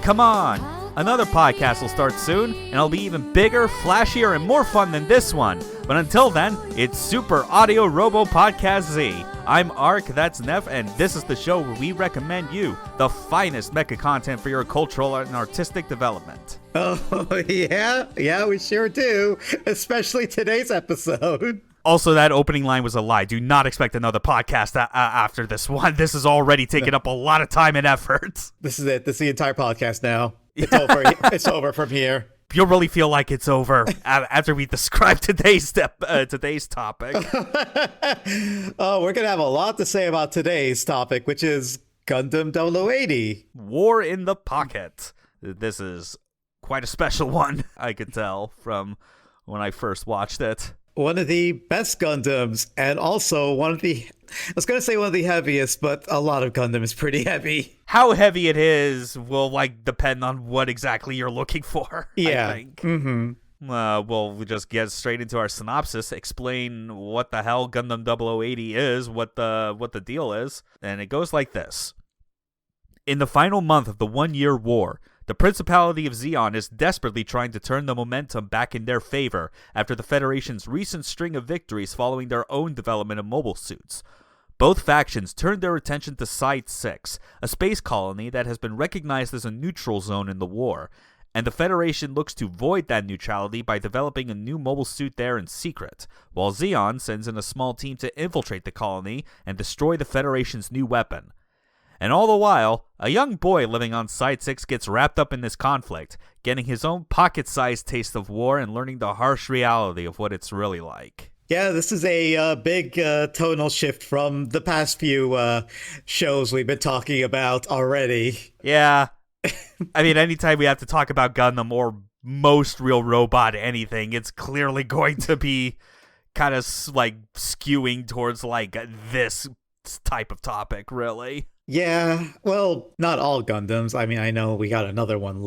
come on! Another podcast will start soon, and it'll be even bigger, flashier, and more fun than this one. But until then, it's Super Audio Robo Podcast Z. I'm Ark, that's Neff, and this is the show where we recommend you the finest mecha content for your cultural and artistic development. Oh, yeah, we sure do. Especially today's episode. Also, that opening line was a lie. Do not expect another podcast after this one. This has already taken up a lot of time and effort. This is it. This is the entire podcast now. It's over. It's over from here. You'll really feel like it's over after we describe today's topic. Oh, we're going to have a lot to say about today's topic, which is Gundam 0080. War in the Pocket. This is quite a special one, I could tell from when I first watched it. One of the best Gundams, and also one of the heaviest, but a lot of Gundam is pretty heavy. How heavy it is will, depend on what exactly you're looking for, yeah. I think. Mm-hmm. We'll just get straight into our synopsis, explain what the hell Gundam 0080 is, what the deal is, and it goes like this. In the final month of the 1-year war, the Principality of Zeon is desperately trying to turn the momentum back in their favor after the Federation's recent string of victories following their own development of mobile suits. Both factions turned their attention to Site 6, a space colony that has been recognized as a neutral zone in the war, and the Federation looks to void that neutrality by developing a new mobile suit there in secret, while Zeon sends in a small team to infiltrate the colony and destroy the Federation's new weapon. And all the while, a young boy living on Site 6 gets wrapped up in this conflict, getting his own pocket-sized taste of war and learning the harsh reality of what it's really like. Yeah, this is a big tonal shift from the past few shows we've been talking about already. Yeah. I mean, anytime we have to talk about Gundam or most real robot anything, it's clearly going to be kind of skewing towards this type of topic, really. Yeah, well, not all Gundams. I mean, I know we got another one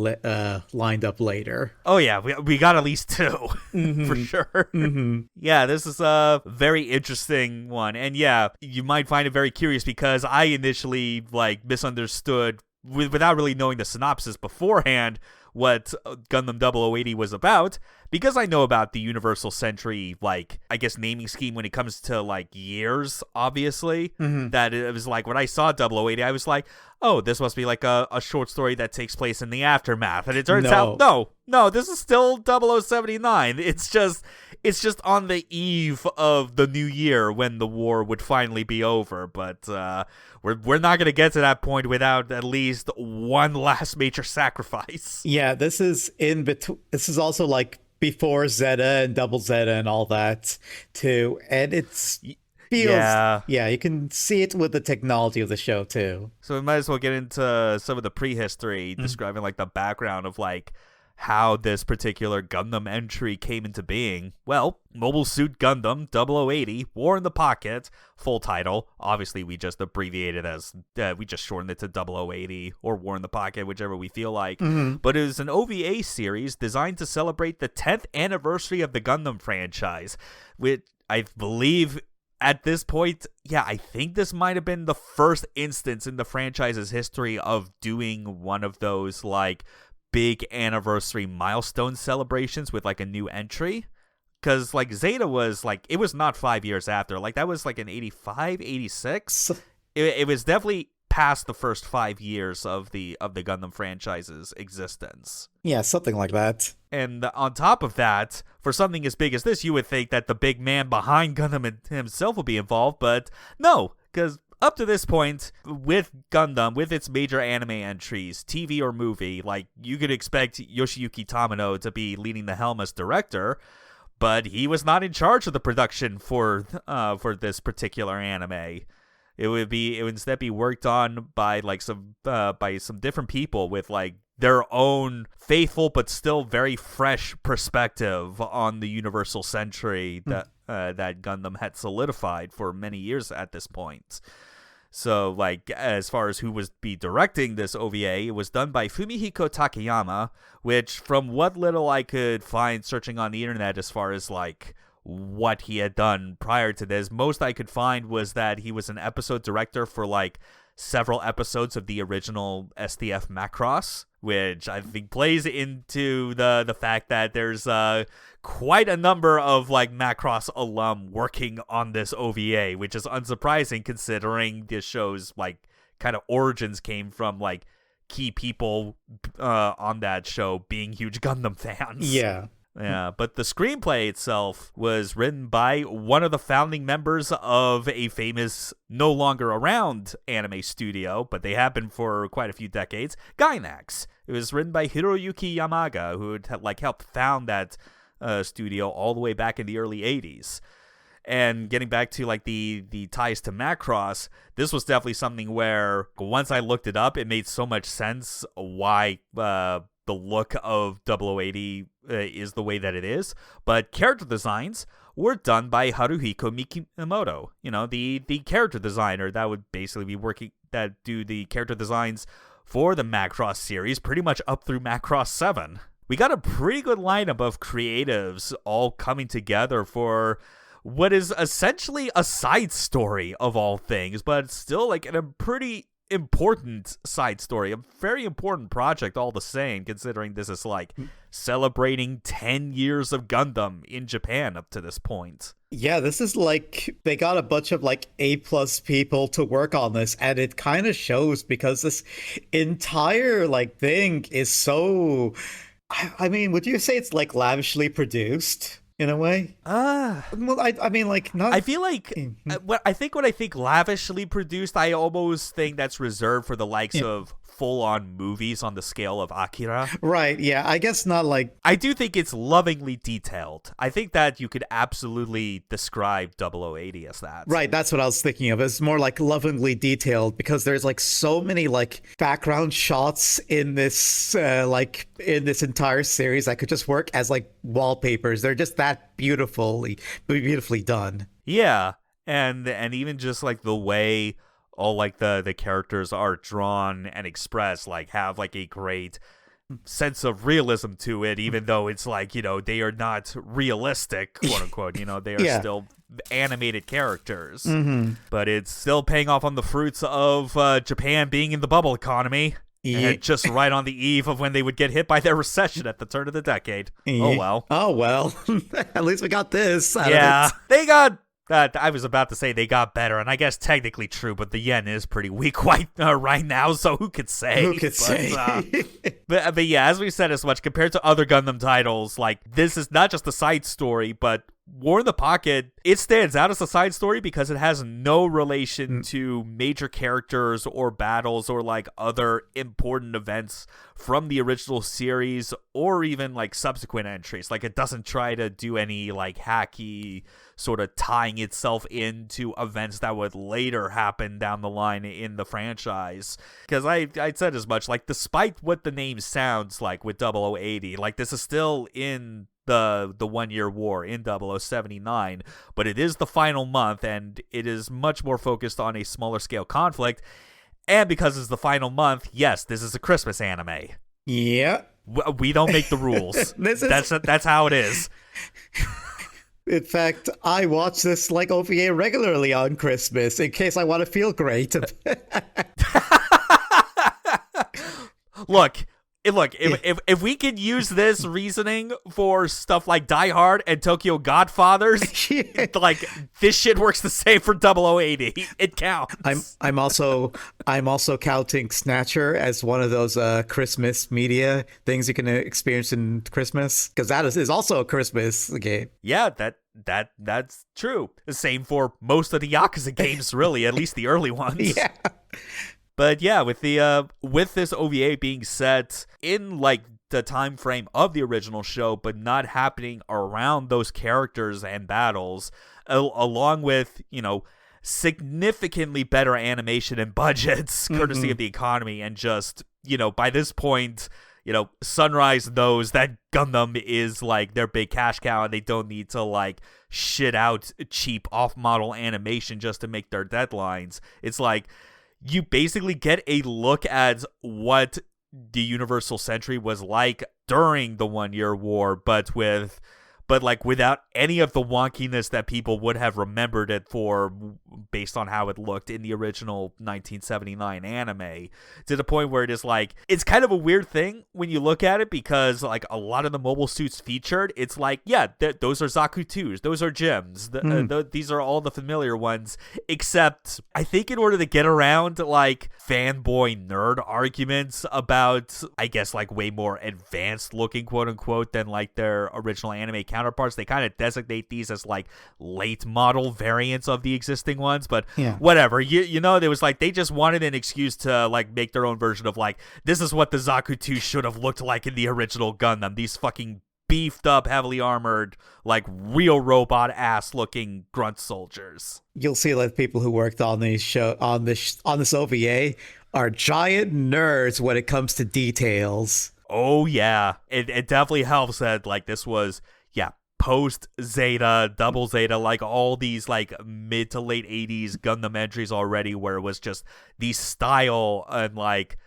lined up later. Oh yeah, we got at least two, mm-hmm. for sure. Mm-hmm. Yeah, this is a very interesting one. And yeah, you might find it very curious because I initially misunderstood, without really knowing the synopsis beforehand, what Gundam 0080 was about, because I know about the Universal Century, naming scheme when it comes to, years, obviously, mm-hmm. that it was when I saw 0080, I was like, oh, this must be a short story that takes place in the aftermath, and it turns out, no, this is still 0079, it's just on the eve of the new year when the war would finally be over, but we're not going to get to that point without at least one last major sacrifice. Yeah, this is in between. This is also before Zeta and Double Zeta and all that too, and it's feels yeah, you can see it with the technology of the show too. So we might as well get into some of the prehistory, describing the background of how this particular Gundam entry came into being. Well, Mobile Suit Gundam 0080, War in the Pocket, full title. Obviously, we just abbreviated as, we just shortened it to 0080 or War in the Pocket, whichever we feel like. Mm-hmm. But it is an OVA series designed to celebrate the 10th anniversary of the Gundam franchise, which I believe at this point, I think this might have been the first instance in the franchise's history of doing one of those, big anniversary milestone celebrations with a new entry, because Zeta was it was not 5 years after, that was in 85, 86. It was definitely past the first 5 years of the Gundam franchise's existence. Yeah, something like that. And on top of that, for something as big as this, you would think that the big man behind Gundam himself would be involved, but no, because up to this point, with Gundam, with its major anime entries, TV or movie, you could expect Yoshiyuki Tamino to be leading the helm as director, but he was not in charge of the production for this particular anime. It would instead be worked on by some different people with their own faithful but still very fresh perspective on the Universal Century that Gundam had solidified for many years at this point. So, as far as who was be directing this OVA, it was done by Fumihiko Takayama, which, from what little I could find searching on the internet as far as, what he had done prior to this, most I could find was that he was an episode director for, several episodes of the original SDF Macross, which I think plays into the fact that there's quite a number of like Macross alum working on this OVA, which is unsurprising considering this show's like kind of origins came from like key people on that show being huge Gundam fans. Yeah, but the screenplay itself was written by one of the founding members of a famous, no longer around anime studio, but they have been for quite a few decades, Gainax. It was written by Hiroyuki Yamaga, who had like helped found that studio all the way back in the early 80s. And getting back to like the ties to Macross, this was definitely something where once I looked it up, it made so much sense why the look of 0080 is the way that it is. But character designs were done by Haruhiko Mikimoto, the character designer that would basically be that do the character designs for the Macross series pretty much up through Macross 7. We got a pretty good lineup of creatives all coming together for what is essentially a side story of all things, but still like a pretty important side story, a very important project all the same, considering this is like celebrating 10 years of Gundam in Japan up to this point. Yeah, this is like they got a bunch of like A+ people to work on this, and it kind of shows because this entire like thing is so, I mean, would you say it's like lavishly produced? In a way, well, I mean, like, not. I feel like when I think lavishly produced, I almost think that's reserved for the likes of full-on movies on the scale of Akira. Right? Yeah, I guess not like. I do think it's lovingly detailed. I think that you could absolutely describe 0080 as that. Right, that's what I was thinking of. It's more like lovingly detailed because there's like so many like background shots in this entire series that could just work as like wallpapers. They're just that beautifully done. Yeah, and even just like the way all like the characters are drawn and expressed like have like a great sense of realism to it, even though it's like, they are not realistic, quote unquote, they are still animated characters, but it's still paying off on the fruits of Japan being in the bubble economy. And just right on the eve of when they would get hit by their recession at the turn of the decade. Oh well. At least we got this out of it. They got I was about to say they got better, and I guess technically true, but the yen is pretty weak right now, so who could say? But yeah, as we said as much, compared to other Gundam titles, like, this is not just a side story, but War in the Pocket, it stands out as a side story because it has no relation to major characters or battles or like other important events from the original series or even like subsequent entries. Like, it doesn't try to do any like hacky sort of tying itself into events that would later happen down the line in the franchise. Because I said as much, like, despite what the name sounds like with 0080, like, this is still in the 1 year war in 0079, but it is the final month and it is much more focused on a smaller scale conflict. And because it's the final month, yes, this is a Christmas anime. Yeah, we don't make the rules. That's how it is. In fact, I watch this like OVA regularly on Christmas in case I want to feel great. Look, if we could use this reasoning for stuff like Die Hard and Tokyo Godfathers, like, this shit works the same for 0080. It counts. I'm also counting Snatcher as one of those Christmas media things you can experience in Christmas, because that is also a Christmas game. Yeah, that's true. The same for most of the Yakuza games, really, at least the early ones. Yeah. But yeah, with this OVA being set in like the time frame of the original show, but not happening around those characters and battles, along with, significantly better animation and budgets, courtesy of the economy, and just, by this point, Sunrise knows that Gundam is like their big cash cow, and they don't need to like shit out cheap off-model animation just to make their deadlines. It's like, you basically get a look at what the Universal Century was like during the 1 year war, but with but like without any of the wonkiness that people would have remembered it for based on how it looked in the original 1979 anime, to the point where it is like, it's kind of a weird thing when you look at it, because like a lot of the mobile suits featured, it's like, yeah, those are Zaku 2s, those are Jims, these are all the familiar ones, except I think in order to get around like fanboy nerd arguments about, I guess, like way more advanced looking, quote unquote, than like their original anime counterparts, they kind of designate these as like late model variants of the existing ones. But whatever, you know, there was like, they just wanted an excuse to like make their own version of like, this is what the Zaku 2 should have looked like in the original Gundam, these fucking beefed up, heavily armored, like real robot ass looking grunt soldiers. You'll see like people who worked on this OVA are giant nerds when it comes to details. Oh yeah, it definitely helps that like this was post Zeta, double Zeta, like all these like mid to late 80s Gundam entries already, where it was just the style and like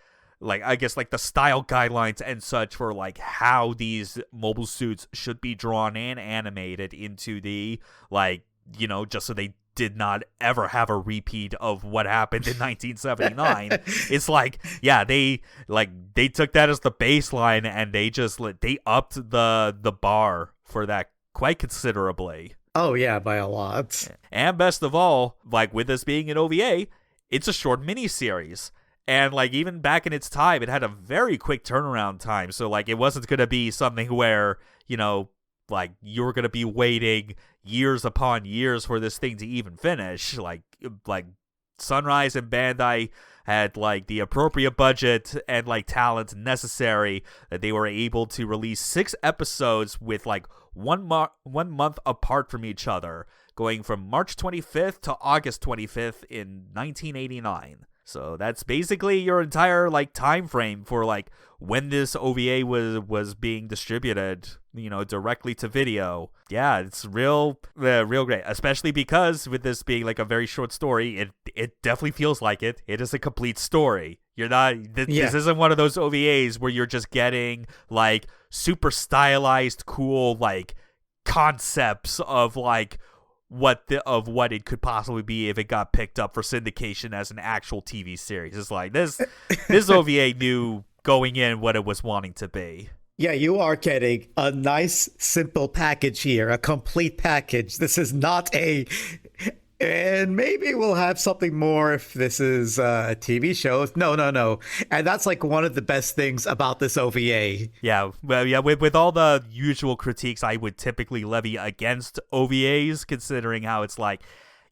I guess like the style guidelines and such for like how these mobile suits should be drawn and animated into the, like, you know, just so they did not ever have a repeat of what happened in 1979. It's like, yeah, they took that as the baseline, and they upped the bar for that quite considerably. Oh yeah, by a lot. And best of all, like with this being an OVA, it's a short miniseries. And like even back in its time, it had a very quick turnaround time. So like it wasn't going to be something where, you know, like you were going to be waiting years upon years for this thing to even finish. Like Sunrise and Bandai had like the appropriate budget and like talent necessary that they were able to release 6 episodes with like 1 month apart from each other, going from March 25th to August 25th in 1989. So that's basically your entire like time frame for like when this OVA was being distributed, you know, directly to video. Yeah, it's real great, especially because with this being like a very short story, it definitely feels like it is a complete story. You're not this isn't one of those OVAs where you're just getting like super stylized cool like concepts of like what it could possibly be if it got picked up for syndication as an actual TV series. It's like this OVA knew going in what it was wanting to be. Yeah, you are getting a nice simple package here, a complete package. This is not and maybe we'll have something more if this is a TV show. No. And that's like one of the best things about this OVA. Yeah, well, yeah, with all the usual critiques I would typically levy against OVAs, considering how it's like,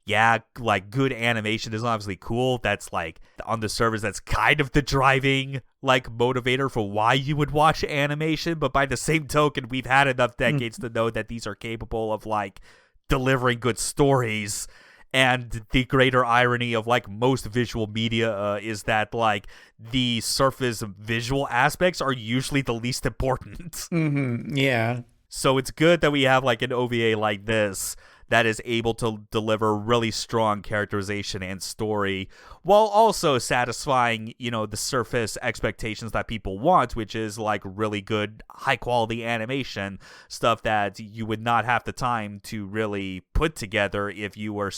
yeah, like good animation is obviously cool. That's like on the surface, that's kind of the driving like motivator for why you would watch animation. But by the same token, we've had enough decades to know that these are capable of like delivering good stories. And the greater irony of like most visual media is that like the surface visual aspects are usually the least important. Mm-hmm. Yeah. So it's good that we have like an OVA like this that is able to deliver really strong characterization and story while also satisfying, you know, the surface expectations that people want, which is like really good, high quality animation, stuff that you would not have the time to really put together if you were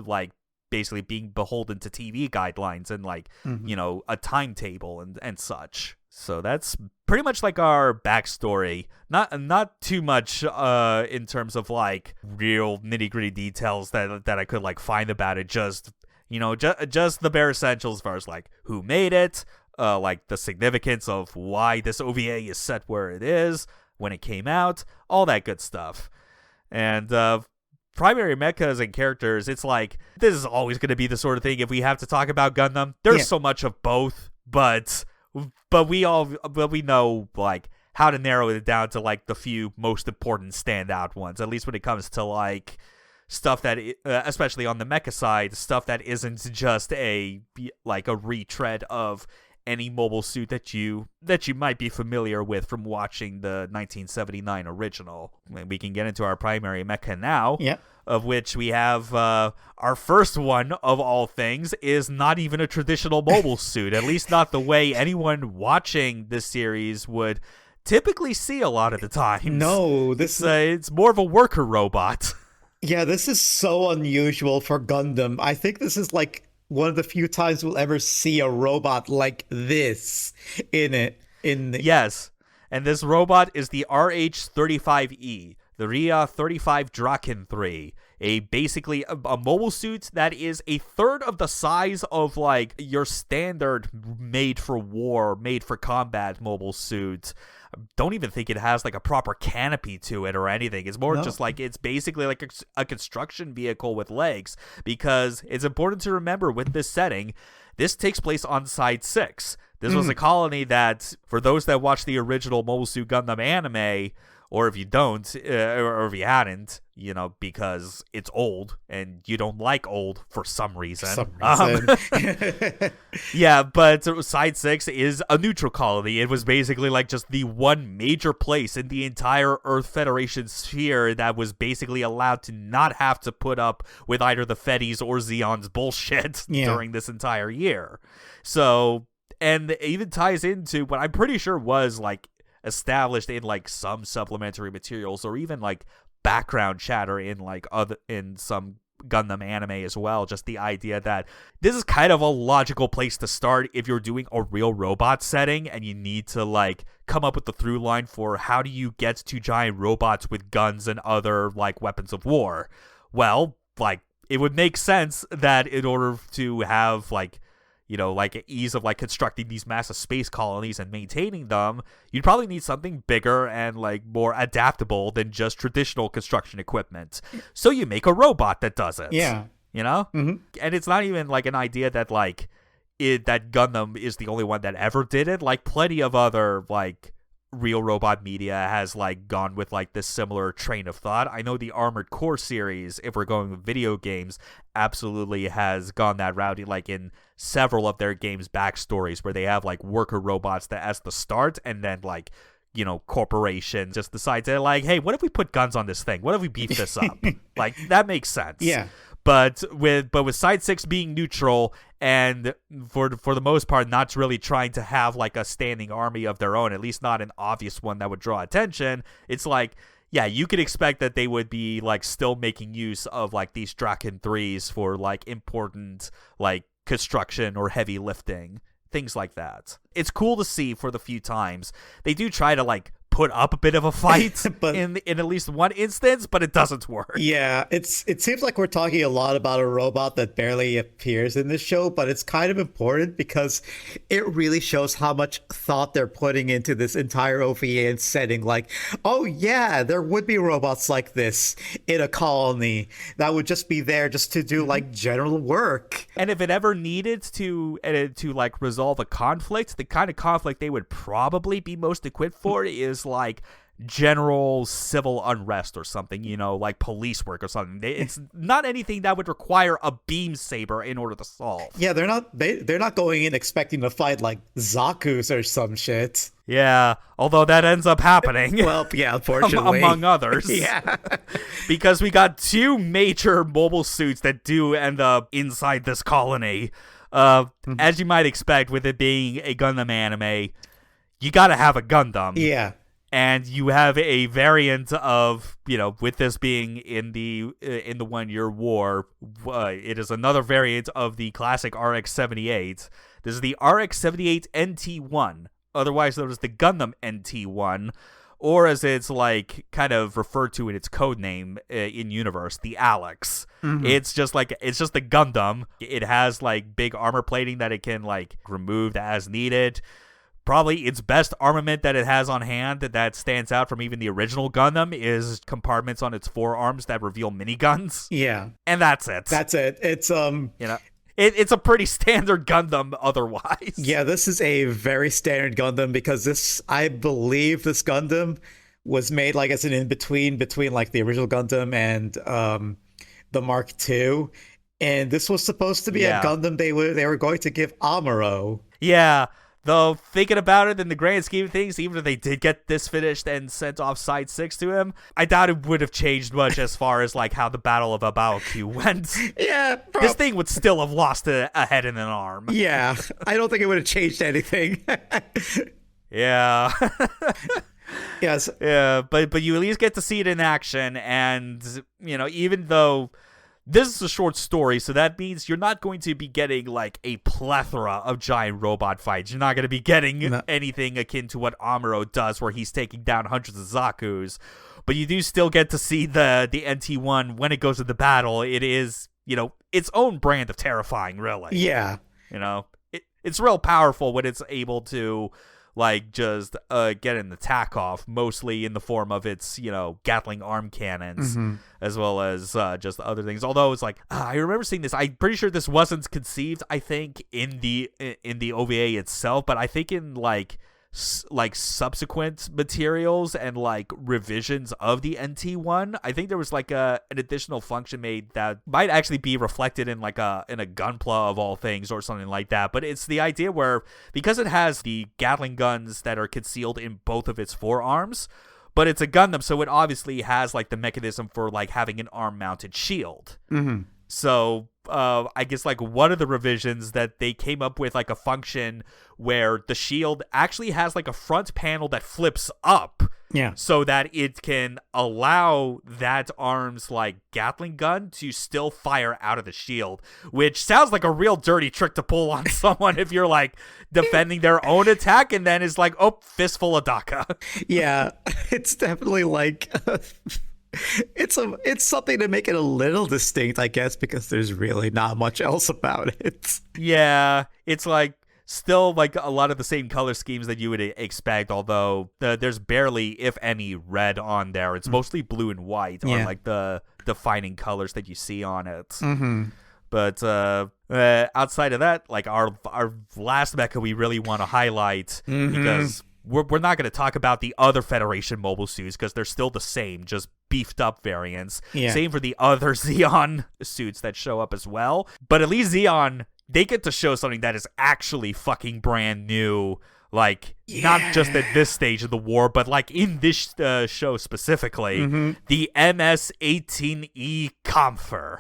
like basically being beholden to TV guidelines and like, you know, a timetable and such. So that's pretty much like our backstory. Not too much in terms of like real nitty-gritty details that I could like find about it. Just, you know, just the bare essentials as far as like who made it, like the significance of why this OVA is set where it is, when it came out, all that good stuff. And primary mechas and characters, it's like this is always going to be the sort of thing if we have to talk about Gundam. There's so much of both, but we know like how to narrow it down to like the few most important standout ones, at least when it comes to like stuff that especially on the mecha side, stuff that isn't just a retread of any mobile suit that you might be familiar with from watching the 1979 original. We can get into our primary mecha now. Yeah. Of which we have our first one of all things is not even a traditional mobile suit, at least not the way anyone watching this series would typically see a lot of the times. No, it's more of a worker robot. Yeah, this is so unusual for Gundam. I think this is like one of the few times we'll ever see a robot like this in it. Yes, and this robot is the RH-35E, the RIA 35 Draken 3. Basically a mobile suit that is a third of the size of like your standard made for war, made for combat mobile suit. Don't even think it has like a proper canopy to it or anything. It's more just like it's basically like a construction vehicle with legs, because it's important to remember with this setting, this takes place on Side 6. This was a colony that, for those that watch the original Mobile Suit Gundam anime, or if you don't, or if you hadn't, because it's old and you don't like old for some reason. Yeah, but Side 6 is a neutral colony. It was basically like just the one major place in the entire Earth Federation sphere that was basically allowed to not have to put up with either the Fedis or Zeon's bullshit during this entire year. So, and it even ties into what I'm pretty sure was like established in like some supplementary materials, or even like background chatter in like in some Gundam anime as well. Just the idea that this is kind of a logical place to start if you're doing a real robot setting and you need to like come up with the through line for how do you get to giant robots with guns and other like weapons of war. Well, like it would make sense that in order to have like like ease of like constructing these massive space colonies and maintaining them, you'd probably need something bigger and like more adaptable than just traditional construction equipment. So you make a robot that does it. Yeah. And it's not even like an idea that like that Gundam is the only one that ever did it. Like plenty of other like real robot media has like gone with like this similar train of thought. I know the Armored Core series, if we're going with video games, absolutely has gone that route, like in several of their games backstories where they have like worker robots that as the start, and then like corporations just decide to like, hey, what if we put guns on this thing? What if we beef this up? Like that makes sense. Yeah. But with Side 6 being neutral and for the most part not really trying to have like a standing army of their own, at least not an obvious one that would draw attention, it's like, yeah, you could expect that they would be like still making use of like these Draken 3s for like important like construction or heavy lifting, things like that. It's cool to see for the few times they do try to like put up a bit of a fight in at least one instance, but it doesn't work. Yeah, it seems like we're talking a lot about a robot that barely appears in this show, but it's kind of important because it really shows how much thought they're putting into this entire OVA and setting. Like, oh yeah, there would be robots like this in a colony that would just be there just to do like general work. And if it ever needed to like resolve a conflict, the kind of conflict they would probably be most equipped for is like general civil unrest or something, like police work or something. It's not anything that would require a beam saber in order to solve. Yeah, they're not going in expecting to fight like Zaku's or some shit. Yeah, although that ends up happening. Well, yeah, unfortunately. Among others. Yeah. Because we got two major mobile suits that do end up inside this colony. As you might expect, with it being a Gundam anime, you gotta have a Gundam. Yeah. And you have a variant of, with this being in the 1 year war, it is another variant of the classic RX-78. This is the RX-78 NT1, otherwise known as the Gundam NT1, or as it's like kind of referred to in its code name in universe, the Alex. It's just the Gundam. It has like big armor plating that it can like remove as needed. Probably its best armament that it has on hand that stands out from even the original Gundam is compartments on its forearms that reveal miniguns. Yeah. And that's it. It's it's a pretty standard Gundam otherwise. Yeah, this is a very standard Gundam because I believe this Gundam was made like as an in-between between like the original Gundam and the Mark II. And this was supposed to be a Gundam they were going to give Amuro. Yeah. Though, thinking about it in the grand scheme of things, even if they did get this finished and sent off Side 6 to him, I doubt it would have changed much as far as like how the Battle of Abaoku went. Yeah. This thing would still have lost a head and an arm. Yeah. I don't think it would have changed anything. Yeah. Yes. Yeah, but you at least get to see it in action, and even though this is a short story, so that means you're not going to be getting like a plethora of giant robot fights. You're not going to be getting anything akin to what Amuro does, where he's taking down hundreds of Zakus. But you do still get to see the NT1 when it goes to the battle. It is, its own brand of terrifying, really. Yeah. It's real powerful when it's able to just get an attack off, mostly in the form of its, Gatling arm cannons, as well as just other things. Although it's I remember seeing this. I'm pretty sure this wasn't conceived, I think, in the OVA itself, but I think in subsequent materials and revisions of the NT1, I think there was an additional function made that might actually be reflected in a Gunpla of all things or something like that. But it's the idea where, because it has the Gatling guns that are concealed in both of its forearms, but it's a Gundam, so it obviously has the mechanism for having an arm mounted shield. So I guess one of the revisions that they came up with a function where the shield actually has a front panel that flips up, so that it can allow that arm's Gatling gun to still fire out of the shield, which sounds like a real dirty trick to pull on someone if you're defending their own attack, and then is fistful of Daka. Yeah, it's definitely it's something to make it a little distinct, I guess, because there's really not much else about it. Yeah, it's still a lot of the same color schemes that you would expect, although there's barely, if any, red on there. It's mostly blue and white are the defining colors that you see on it. But outside of that, our last mecha we really want to highlight, because we're not going to talk about the other Federation mobile suits because they're still the same, just beefed up variants. Same for the other Zeon suits that show up as well. But at least Zeon, they get to show something that is actually fucking brand new. Not just at this stage of the war, but in this show specifically, the MS-18E Kampfer.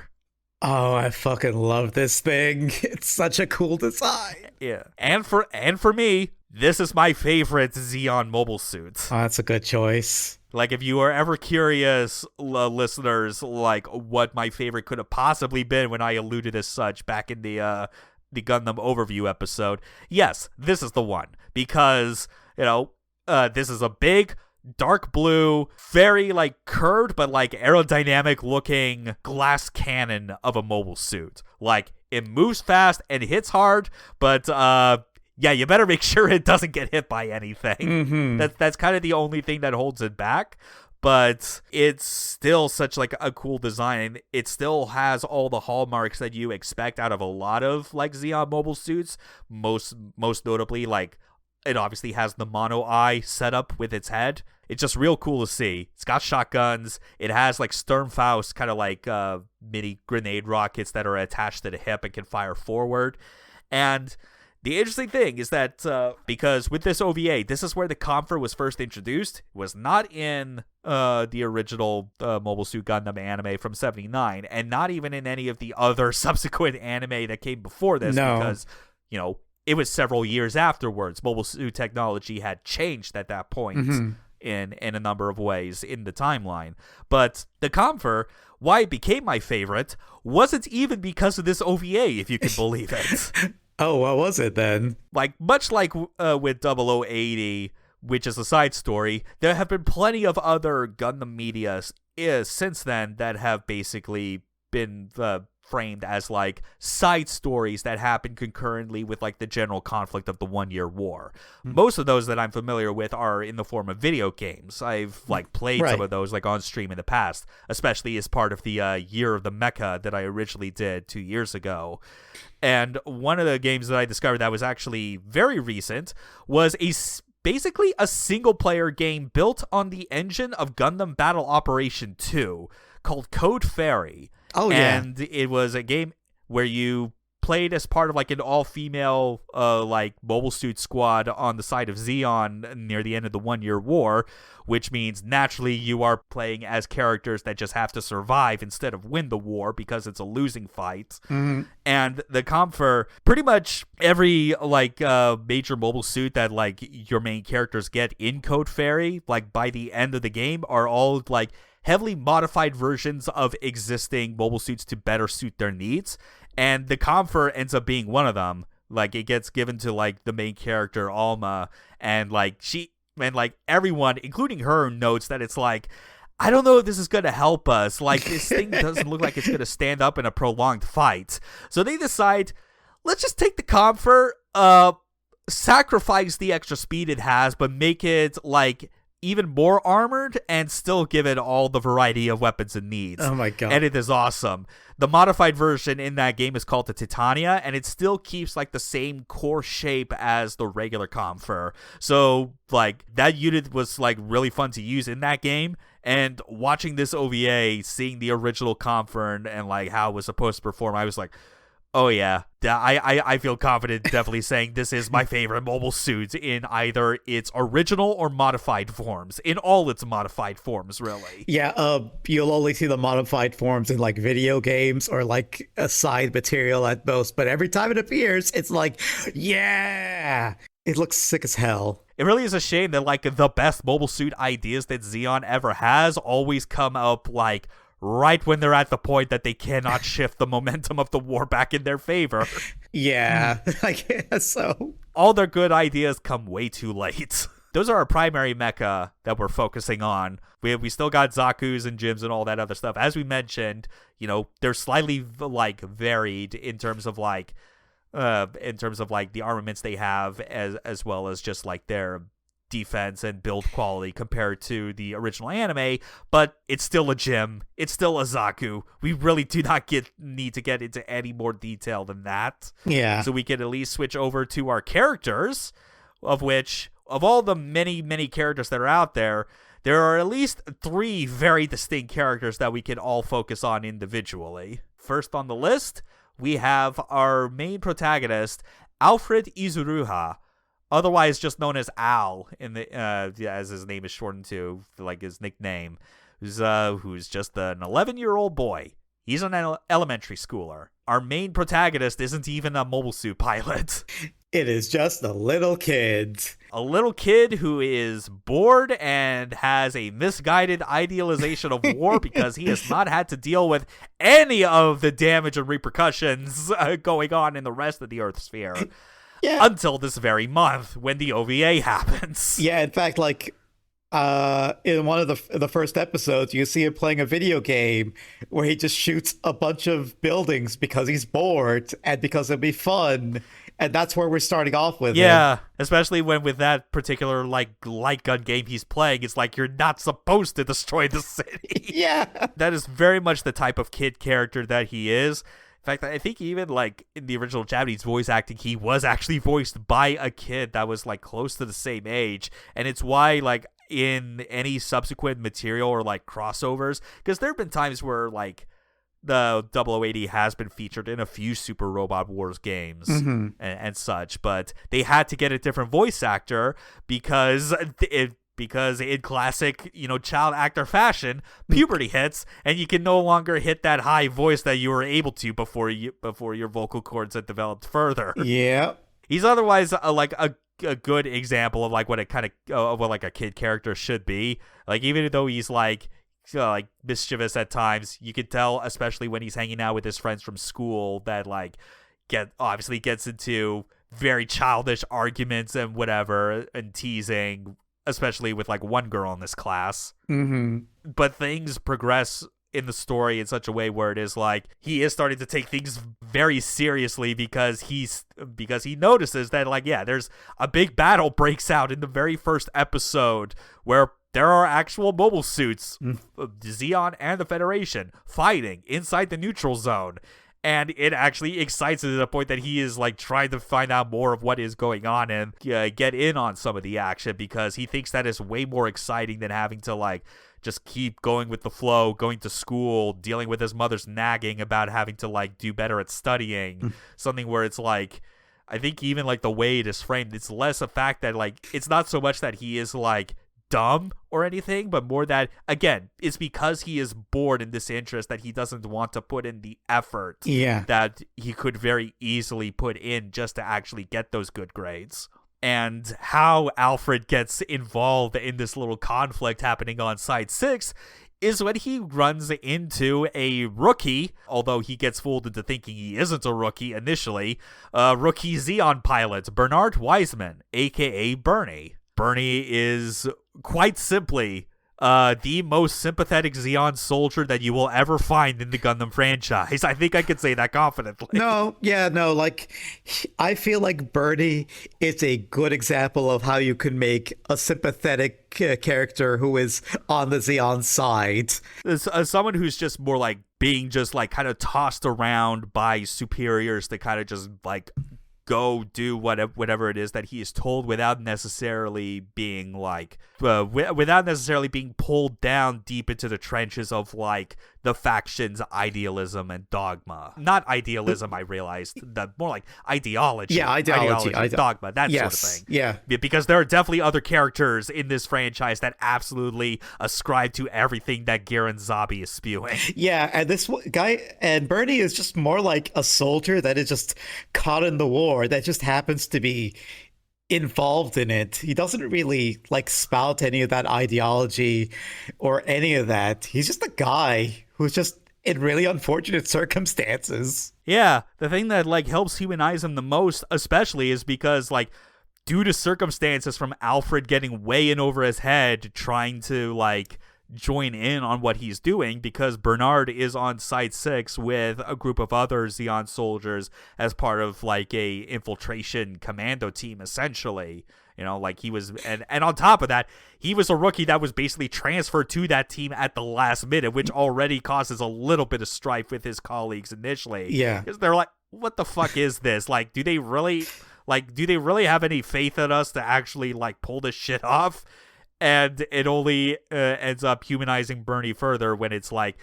Oh, I fucking love this thing. It's such a cool design. Yeah. And for me, this is my favorite Zeon mobile suit. Oh, that's a good choice. If you are ever curious, listeners, what my favorite could have possibly been when I alluded as such back in the Gundam overview episode, yes, this is the one. Because, this is a big, dark blue, very curved but aerodynamic looking glass cannon of a mobile suit. It moves fast and hits hard, but yeah, you better make sure it doesn't get hit by anything. That's kind of the only thing that holds it back. But it's still such a cool design. It still has all the hallmarks that you expect out of a lot of Zeon mobile suits. Most notably, it obviously has the mono eye setup with its head. It's just real cool to see. It's got shotguns. It has Sturmfaust, kind of mini grenade rockets that are attached to the hip and can fire forward. And the interesting thing is that because with this OVA, this is where the Kampfer was first introduced. It was not in the original Mobile Suit Gundam anime from '79, and not even in any of the other subsequent anime that came before this, because, it was several years afterwards. Mobile Suit technology had changed at that point in a number of ways in the timeline. But the Kampfer, why it became my favorite, wasn't even because of this OVA, if you can believe it. Oh, what was it then? Much with 0080, which is a side story, there have been plenty of other Gundam media since then that have basically been framed as side stories that happen concurrently with the general conflict of the 1 Year War. Most of those that I'm familiar with are in the form of video games. I've played some of those on stream in the past, especially as part of the Year of the Mecha that I originally did 2 years ago. And one of the games that I discovered that was actually very recent was basically a single-player game built on the engine of Gundam Battle Operation 2 called Code Fairy. Oh, yeah. And it was a game where you played as part of like an all-female like mobile suit squad on the side of Zeon near the end of the 1-year war, which means naturally you are playing as characters that just have to survive instead of win the war because it's a losing fight. And the comp for pretty much every like major mobile suit that like your main characters get in Code Fairy, like by the end of the game, are all like heavily modified versions of existing mobile suits to better suit their needs. And the Comfer ends up being one of them. Like, it gets given to like the main character Alma, and like everyone, including her, notes that it's like, I don't know if this is going to help us. Like, this thing doesn't look like it's going to stand up in a prolonged fight. So they decide, let's just take the Comfer, sacrifice the extra speed it has, but make it like even more armored and still give it all the variety of weapons it needs. Oh my god. And it is awesome. The modified version in that game is called the Titania, and it still keeps like the same core shape as the regular Comfer. So like that unit was like really fun to use in that game, and watching this OVA, seeing the original Comfer and like how it was supposed to perform, I was like, oh yeah, I feel confident definitely saying this is my favorite mobile suit in either its original or modified forms. In all its modified forms, really. Yeah, you'll only see the modified forms in like video games or like a side material at most, but every time it appears, it's like, yeah! It looks sick as hell. It really is a shame that like the best mobile suit ideas that Xeon ever has always come up like right when they're at the point that they cannot shift the momentum of the war back in their favor. Yeah, I guess so. All their good ideas come way too late. Those are our primary mecha that we're focusing on. We still got Zaku's and Jims and all that other stuff. As we mentioned, you know, they're slightly like varied in terms of like the armaments they have, as well as just like their defense and build quality compared to the original anime, but it's still a Jim, it's still a Zaku. We really do not need to get into any more detail than that. Yeah. So we can at least switch over to our characters, of which, of all the many, many characters that are out there, there are at least 3 very distinct characters that we can all focus on individually. First on the list, we have our main protagonist, Alfred Izuruha, otherwise just known as Al, in the as his name is shortened to, like his nickname, who's just an 11-year-old boy. He's an elementary schooler. Our main protagonist isn't even a mobile suit pilot. It is just a little kid. A little kid who is bored and has a misguided idealization of war because he has not had to deal with any of the damage and repercussions going on in the rest of the Earth sphere. Yeah. Until this very month when the OVA happens. Yeah, in fact, like in one of the first episodes, you see him playing a video game where he just shoots a bunch of buildings because he's bored and because it'll be fun. And that's where we're starting off with. Yeah, especially when with that particular like light gun game he's playing, it's like you're not supposed to destroy the city. Yeah. That is very much the type of kid character that he is. In fact, I think even like in the original Japanese voice acting, he was actually voiced by a kid that was like close to the same age. And it's why like in any subsequent material or like crossovers, because there have been times where like the 0080 has been featured in a few Super Robot Wars games and such, but they had to get a different voice actor because in classic, you know, child actor fashion, puberty hits, and you can no longer hit that high voice that you were able to before your vocal cords had developed further. Yeah, he's otherwise like a good example of like what it kind of what like a kid character should be. Like even though he's like mischievous at times, you can tell, especially when he's hanging out with his friends from school, that like obviously gets into very childish arguments and whatever and teasing, especially with like one girl in this class. But things progress in the story in such a way where it is like he is starting to take things very seriously because he notices that like, yeah, there's a big battle breaks out in the very first episode where there are actual mobile suits, Zeon and the Federation, fighting inside the neutral zone. And it actually excites him to the point that he is like trying to find out more of what is going on and get in on some of the action, because he thinks that is way more exciting than having to like just keep going with the flow, going to school, dealing with his mother's nagging about having to like do better at studying. Something where it's like, I think even like the way it is framed, it's less a fact that like, it's not so much that he is like dumb or anything, but more that, again, it's because he is bored in this interest that he doesn't want to put in the effort that he could very easily put in just to actually get those good grades. And how Alfred gets involved in this little conflict happening on Side 6 is when he runs into a rookie, although he gets fooled into thinking he isn't a rookie initially, rookie Xeon pilot Bernard Wiseman, aka Bernie. Bernie is quite simply the most sympathetic Xeon soldier that you will ever find in the Gundam franchise. I think I could say that confidently. Like, I feel like Bernie is a good example of how you can make a sympathetic character who is on the Xeon side. As someone who's just more like being just like kind of tossed around by superiors to kind of just like go do whatever it is that he is told without necessarily being like without necessarily being pulled down deep into the trenches of like the faction's idealism and dogma. Not idealism, I realized, that more like ideology. Yeah, ideology, dogma, that sort of thing. Yeah, because there are definitely other characters in this franchise that absolutely ascribe to everything that Garen Zabi is spewing. Yeah, and this guy and Bernie is just more like a soldier that is just caught in the war, that just happens to be involved in it. He doesn't really like spout any of that ideology or any of that. He's just a guy who's just in really unfortunate circumstances. Yeah, the thing that like helps humanize him the most, especially, is because like due to circumstances from Alfred getting way in over his head trying to like join in on what he's doing, because Bernard is on Site 6 with a group of other Xeon soldiers as part of like a infiltration commando team, essentially. You know, like he was, and on top of that, he was a rookie that was basically transferred to that team at the last minute, which already causes a little bit of strife with his colleagues initially. Yeah. Because they're like, what the fuck is this? Like, do they really have any faith in us to actually like pull this shit off? And it only ends up humanizing Bernie further when it's like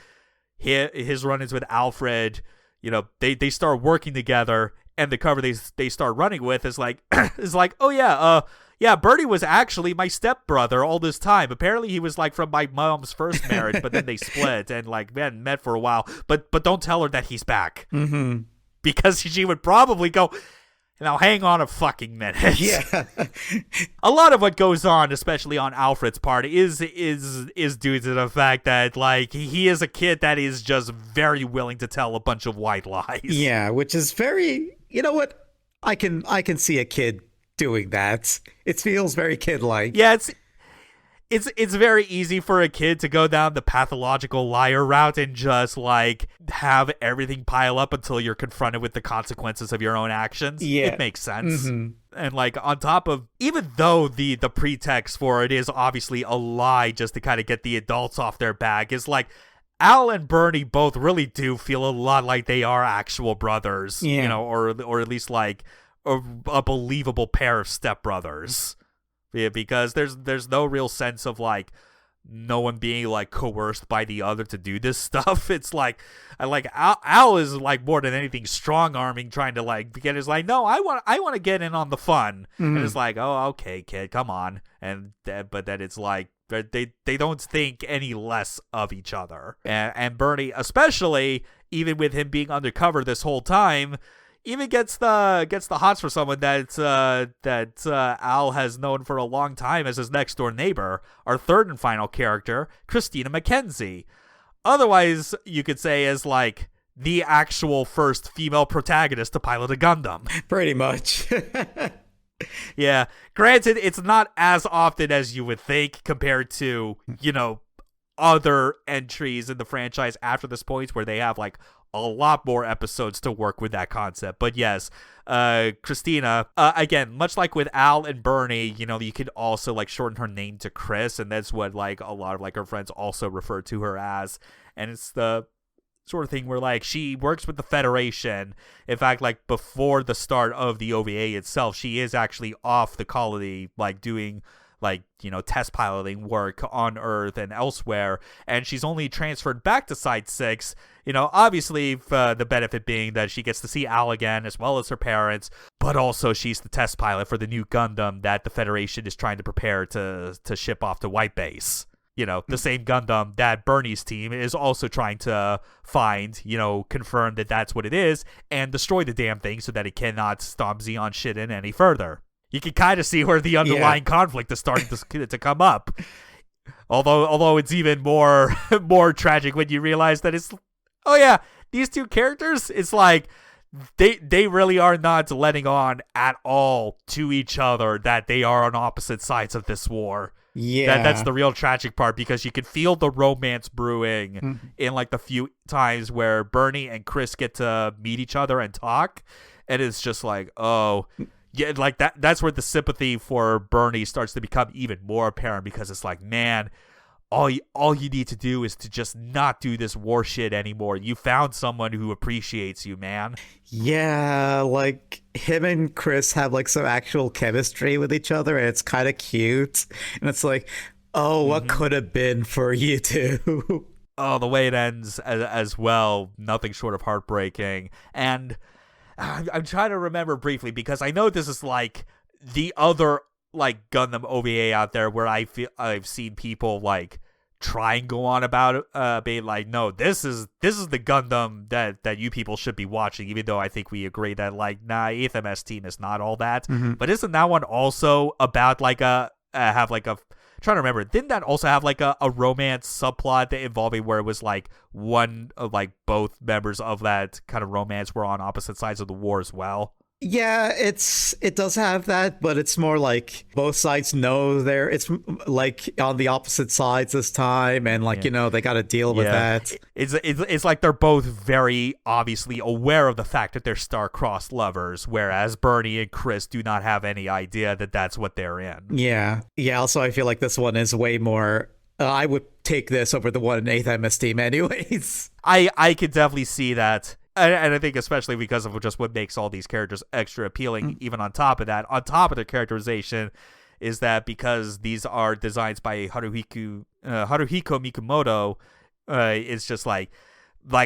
his run-ins with Alfred, you know, they start working together, and the cover they start running with is like oh yeah, Bernie was actually my stepbrother all this time. Apparently he was like from my mom's first marriage, but then they split and like met for a while. But don't tell her that he's back. Mm-hmm. Because she would probably go, now hang on a fucking minute. Yeah. A lot of what goes on, especially on Alfred's part, is due to the fact that like he is a kid that is just very willing to tell a bunch of white lies. Yeah, which is very, you know what? I can see a kid doing that. It feels very kid-like. Yeah, it's very easy for a kid to go down the pathological liar route and just like have everything pile up until you're confronted with the consequences of your own actions. Yeah. It makes sense. Mm-hmm. And like on top of, even though the pretext for it is obviously a lie just to kind of get the adults off their back, is like Al and Bernie both really do feel a lot like they are actual brothers, yeah. You know, or at least like a believable pair of stepbrothers. Yeah, because there's no real sense of like no one being like coerced by the other to do this stuff. It's like Al is like more than anything strong arming, trying to like get his like, no, I want to get in on the fun. Mm-hmm. And it's like, oh, okay, kid, come on. And but then it's like they don't think any less of each other. And Bernie, especially, even with him being undercover this whole time, even gets the hots for someone that Al has known for a long time as his next door neighbor, our third and final character, Christina McKenzie. Otherwise, you could say as like the actual first female protagonist to pilot a Gundam. Pretty much. Yeah. Granted, it's not as often as you would think compared to, you know, other entries in the franchise after this point where they have like a lot more episodes to work with that concept. But yes, Christina, again, much like with Al and Bernie, you know, you could also like shorten her name to Chris, and that's what like a lot of like her friends also refer to her as. And it's sort of thing where like she works with the Federation. In fact, like before the start of the OVA itself, she is actually off the colony, like doing like, you know, test piloting work on Earth and elsewhere, and she's only transferred back to Site 6, you know, obviously the benefit being that she gets to see Al again as well as her parents, but also she's the test pilot for the new Gundam that the Federation is trying to prepare to ship off to White Base. You know, the same Gundam that Bernie's team is also trying to find, you know, confirm that that's what it is, and destroy the damn thing so that it cannot stomp Zeon shit in any further. You can kind of see where the underlying conflict is starting to come up. Although it's even more tragic when you realize that it's, oh yeah, these two characters, it's like they really are not letting on at all to each other that they are on opposite sides of this war. Yeah, that's the real tragic part, because you can feel the romance brewing in like the few times where Bernie and Chris get to meet each other and talk, and it's just like, oh yeah, like that's where the sympathy for Bernie starts to become even more apparent, because it's like, man, all you need to do is to just not do this war shit anymore. You found someone who appreciates you, man. Yeah, like him and Chris have like some actual chemistry with each other, and it's kind of cute. And it's like, oh, what could have been for you two? Oh, the way it ends as well, nothing short of heartbreaking. And I'm trying to remember briefly, because I know this is like the other like Gundam OVA out there where I've seen people like try and go on about it, being like, no, this is the Gundam that you people should be watching, even though I think we agree that like, nah, 8th MS team is not all that. But isn't that one also about like have like a, trying to remember, didn't that also have like a romance subplot that involving where it was like one of like both members of that kind of romance were on opposite sides of the war as well? Yeah, it does have that, but it's more like both sides know it's like on the opposite sides this time, and like, you know, they got to deal with that. It's like they're both very obviously aware of the fact that they're star-crossed lovers, whereas Bernie and Chris do not have any idea that that's what they're in. Yeah. Also, I feel like this one is way more. I would take this over the one in 8th MS team, anyways. I could definitely see that. And I think especially because of just what makes all these characters extra appealing, even on top of that, on top of the characterization, is that because these are designs by Haruhiko Mikumoto, it's just like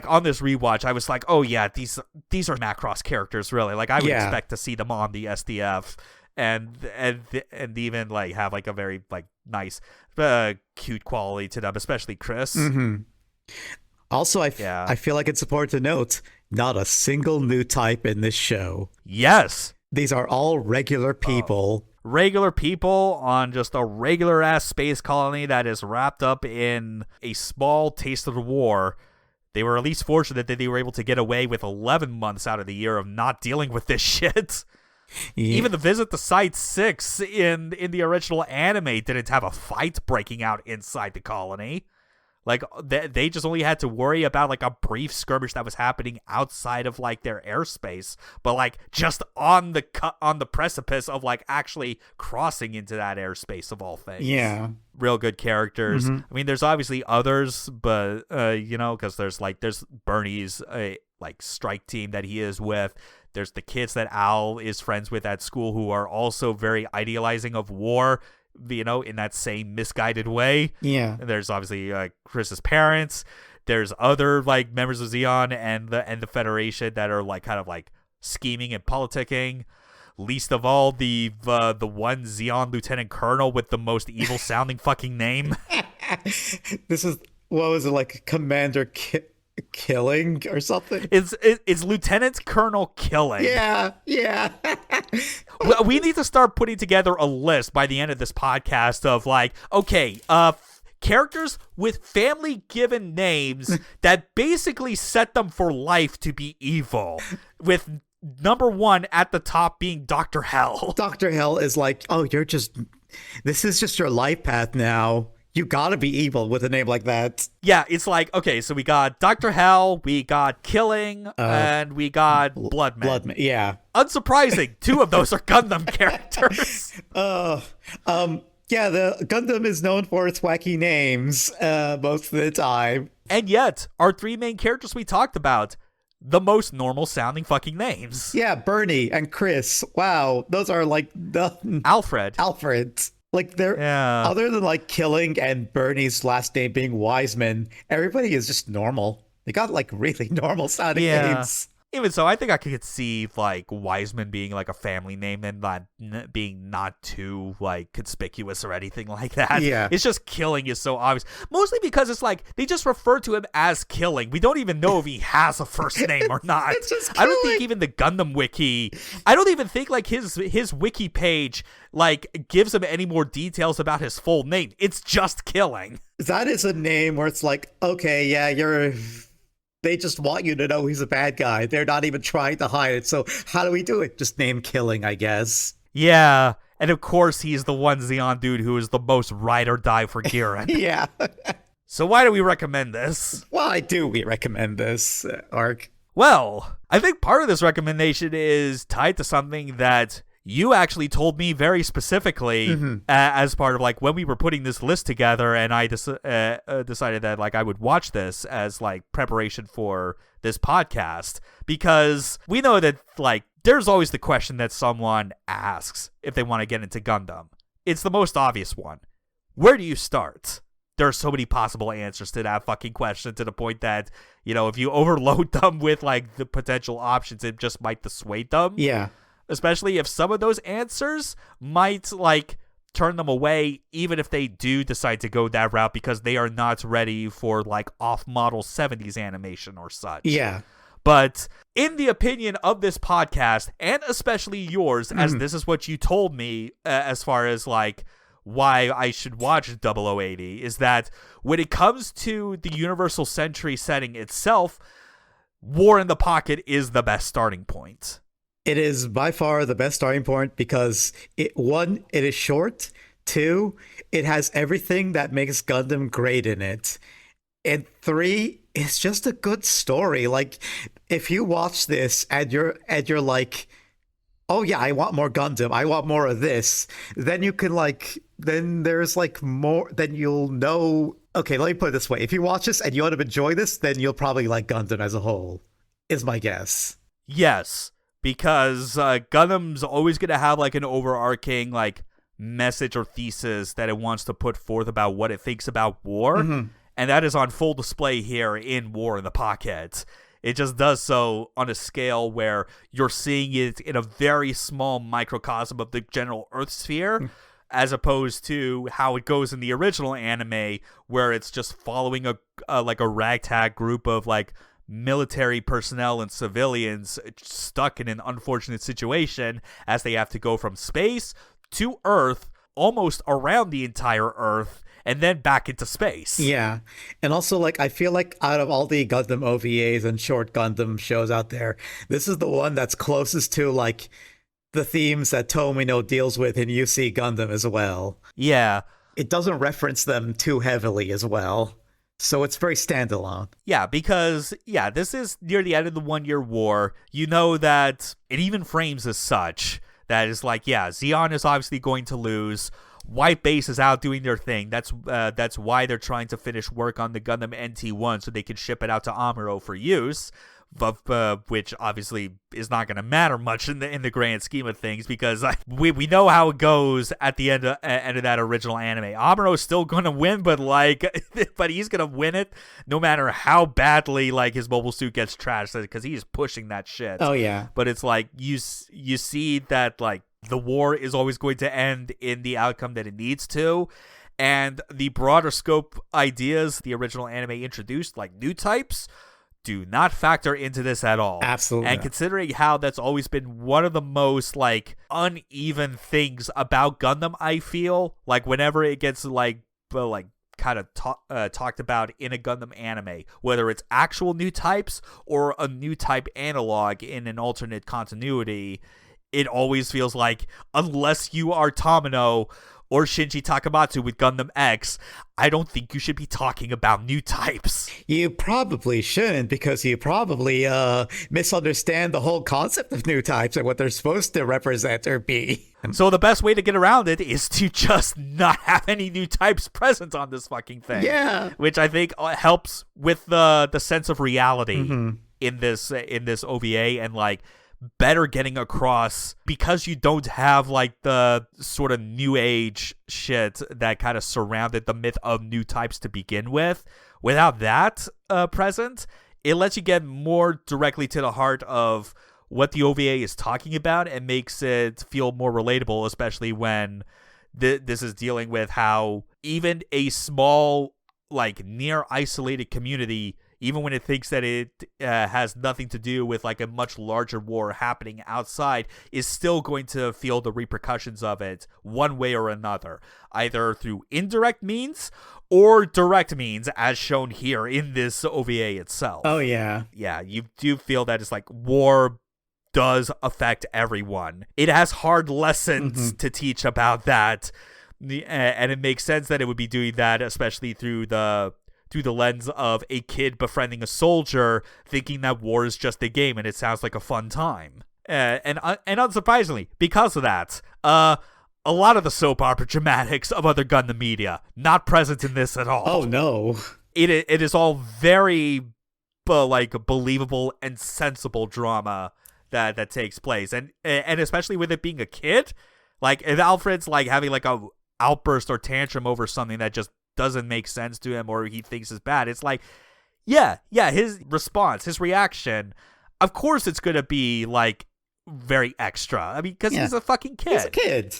on this rewatch, I was like, oh yeah, these are Macross characters, really. Like I would expect to see them on the SDF, and even like have like a very like nice, cute quality to them, especially Chris. Also, I feel like it's important to note, not a single new type in this show. Yes. These are all regular people. Regular people on just a regular-ass space colony that is wrapped up in a small taste of the war. They were at least fortunate that they were able to get away with 11 months out of the year of not dealing with this shit. Yeah. Even the visit to Site 6 in the original anime didn't have a fight breaking out inside the colony. Like, they just only had to worry about, like, a brief skirmish that was happening outside of, like, their airspace. But, like, just on the precipice of, like, actually crossing into that airspace of all things. Yeah. Real good characters. I mean, there's obviously others, but, you know, because there's Bernie's, like, strike team that he is with. There's the kids that Al is friends with at school who are also very idealizing of war, you know, in that same misguided way. Yeah. And there's obviously Chris's parents. There's other like members of Zeon and the Federation that are like kind of like scheming and politicking. Least of all the one Zeon lieutenant colonel with the most evil sounding fucking name. This is, what was it, like Commander Killing or something? It's Lieutenant Colonel Killing. Yeah. We need to start putting together a list by the end of this podcast of like, okay, characters with family given names that basically set them for life to be evil, with number 1 at the top being Dr. Hell. Dr. Hell is like, oh, this is just your life path now. You gotta be evil with a name like that. Yeah, it's like, okay, so we got Dr. Hell, we got Killing, and we got Bloodman. Yeah. Unsurprising, 2 of those are Gundam characters. Yeah, the Gundam is known for its wacky names most of the time. And yet, our 3 main characters we talked about, the most normal sounding fucking names. Yeah, Bernie and Chris. Wow, those are like the Alfred. Like they're other than like Killing and Bernie's last name being Wiseman, everybody is just normal. They got like really normal sounding names. Even so, I think I could see like Wiseman being like a family name and not being not too like conspicuous or anything like that. Yeah, it's just Killing is so obvious. Mostly because it's like they just refer to him as Killing. We don't even know if he has a first name or not. It's just I don't think even the Gundam wiki. I don't even think like his wiki page like gives him any more details about his full name. It's just Killing. That is a name where it's like, okay, yeah, they just want you to know he's a bad guy. They're not even trying to hide it. So how do we do it? Just name Killing, I guess. Yeah. And of course, he's the one Zeon dude who is the most ride or die for Giran. Yeah. So why do we recommend this? Why do we recommend this, Ark? Well, I think part of this recommendation is tied to something that you actually told me very specifically as part of like when we were putting this list together, and I decided that like I would watch this as like preparation for this podcast, because we know that like there's always the question that someone asks if they want to get into Gundam. It's the most obvious one. Where do you start? There are so many possible answers to that fucking question, to the point that, you know, if you overload them with like the potential options, it just might dissuade them. Yeah. Especially if some of those answers might, like, turn them away, even if they do decide to go that route because they are not ready for, like, off-model 70s animation or such. Yeah. But in the opinion of this podcast, and especially yours, as this is what you told me as far as, like, why I should watch 0080, is that when it comes to the Universal Century setting itself, War in the Pocket is the best starting point. It is by far the best starting point because one, it is short. 2, it has everything that makes Gundam great in it. And 3, it's just a good story. Like, if you watch this and you're like, oh yeah, I want more Gundam, I want more of this, then you can like, then there's like more, then you'll know. Okay, let me put it this way. If you watch this and you want to enjoy this, then you'll probably like Gundam as a whole, is my guess. Yes. Because Gundam's always going to have like an overarching like message or thesis that it wants to put forth about what it thinks about war. And that is on full display here in War in the Pocket. It just does so on a scale where you're seeing it in a very small microcosm of the general Earth sphere, as opposed to how it goes in the original anime, where it's just following a ragtag group of like military personnel and civilians stuck in an unfortunate situation as they have to go from space to Earth, almost around the entire Earth, and then back into space. Yeah. And also, like, I feel like out of all the Gundam OVAs and short Gundam shows out there, this is the one that's closest to, like, the themes that Tomino deals with in UC Gundam as well. Yeah. It doesn't reference them too heavily as well. So it's very standalone. Yeah, because, yeah, this is near the end of the 1 year war. You know that it even frames as such. That is like, yeah, Zeon is obviously going to lose. White Base is out doing their thing. That's why they're trying to finish work on the Gundam NT1 so they can ship it out to Amuro for use. Which obviously is not going to matter much in the grand scheme of things, because we know how it goes at the end of that original anime. Amuro's still going to win, but he's going to win it no matter how badly like his mobile suit gets trashed, because he's pushing that shit. Oh yeah. But it's like you see that like the war is always going to end in the outcome that it needs to. And the broader scope ideas the original anime introduced, like new types, do not factor into this at all. Absolutely. And considering how that's always been one of the most like uneven things about Gundam, I feel like whenever it gets like kind of talked about in a Gundam anime, whether it's actual new types or a new type analog in an alternate continuity, it always feels like unless you are Tomino or Shinji Takamatsu with Gundam X, I don't think you should be talking about new types. You probably shouldn't, because you probably misunderstand the whole concept of new types and what they're supposed to represent or be. So the best way to get around it is to just not have any new types present on this fucking thing. Yeah. Which I think helps with the sense of reality in this OVA, and like better getting across, because you don't have like the sort of new age shit that kind of surrounded the myth of new types to begin with. Without that present, it lets you get more directly to the heart of what the OVA is talking about and makes it feel more relatable, especially when this is dealing with how even a small, like, near isolated community, even when it thinks that it has nothing to do with like a much larger war happening outside, is still going to feel the repercussions of it one way or another, either through indirect means or direct means, as shown here in this OVA itself. Oh, yeah. Yeah, you do feel that it's like war does affect everyone. It has hard lessons to teach about that, and it makes sense that it would be doing that, especially through the lens of a kid befriending a soldier, thinking that war is just a game and it sounds like a fun time. And unsurprisingly, because of that, a lot of the soap opera dramatics of other Gundam media not present in this at all. Oh no, it is all very believable and sensible drama that takes place, and especially with it being a kid, like if Alfred's like having like a outburst or tantrum over something that just doesn't make sense to him or he thinks is bad, it's like, yeah, his response, his reaction, of course it's gonna be like very extra. I mean, because he's a fucking kid. He's a kid.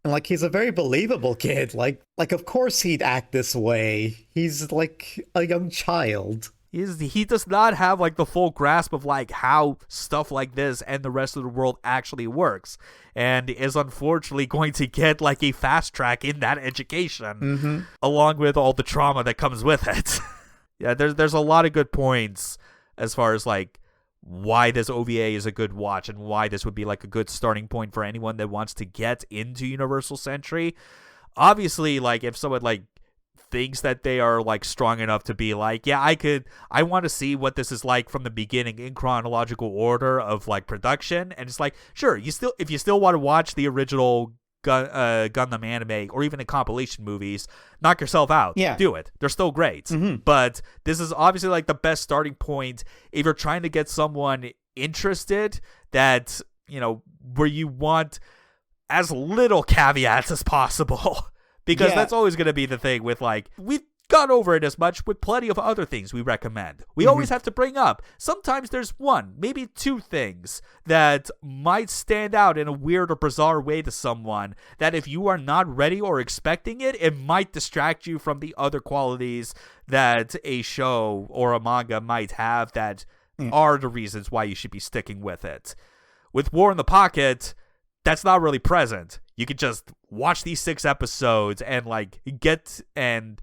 And like, he's a very believable kid. Like of course he'd act this way. He's like a young child. He does not have like the full grasp of like how stuff like this and the rest of the world actually works, and is unfortunately going to get like a fast track in that education, along with all the trauma that comes with it. Yeah, there's a lot of good points as far as like why this OVA is a good watch and why this would be like a good starting point for anyone that wants to get into Universal Century. Obviously, like if someone like thinks that they are like strong enough to be like, yeah, I want to see what this is like from the beginning in chronological order of like production, and it's like, sure, if you still want to watch the original Gundam anime or even the compilation movies, knock yourself out. Yeah, do it. They're still great. But this is obviously like the best starting point if you're trying to get someone interested, that, you know, where you want as little caveats as possible. Because that's always going to be the thing with, like, we've gone over it as much with plenty of other things we recommend. We always have to bring up, sometimes there's one, maybe two things that might stand out in a weird or bizarre way to someone, that if you are not ready or expecting it, it might distract you from the other qualities that a show or a manga might have that are the reasons why you should be sticking with it. With War in the Pocket, that's not really present. You could just watch these 6 episodes and like get and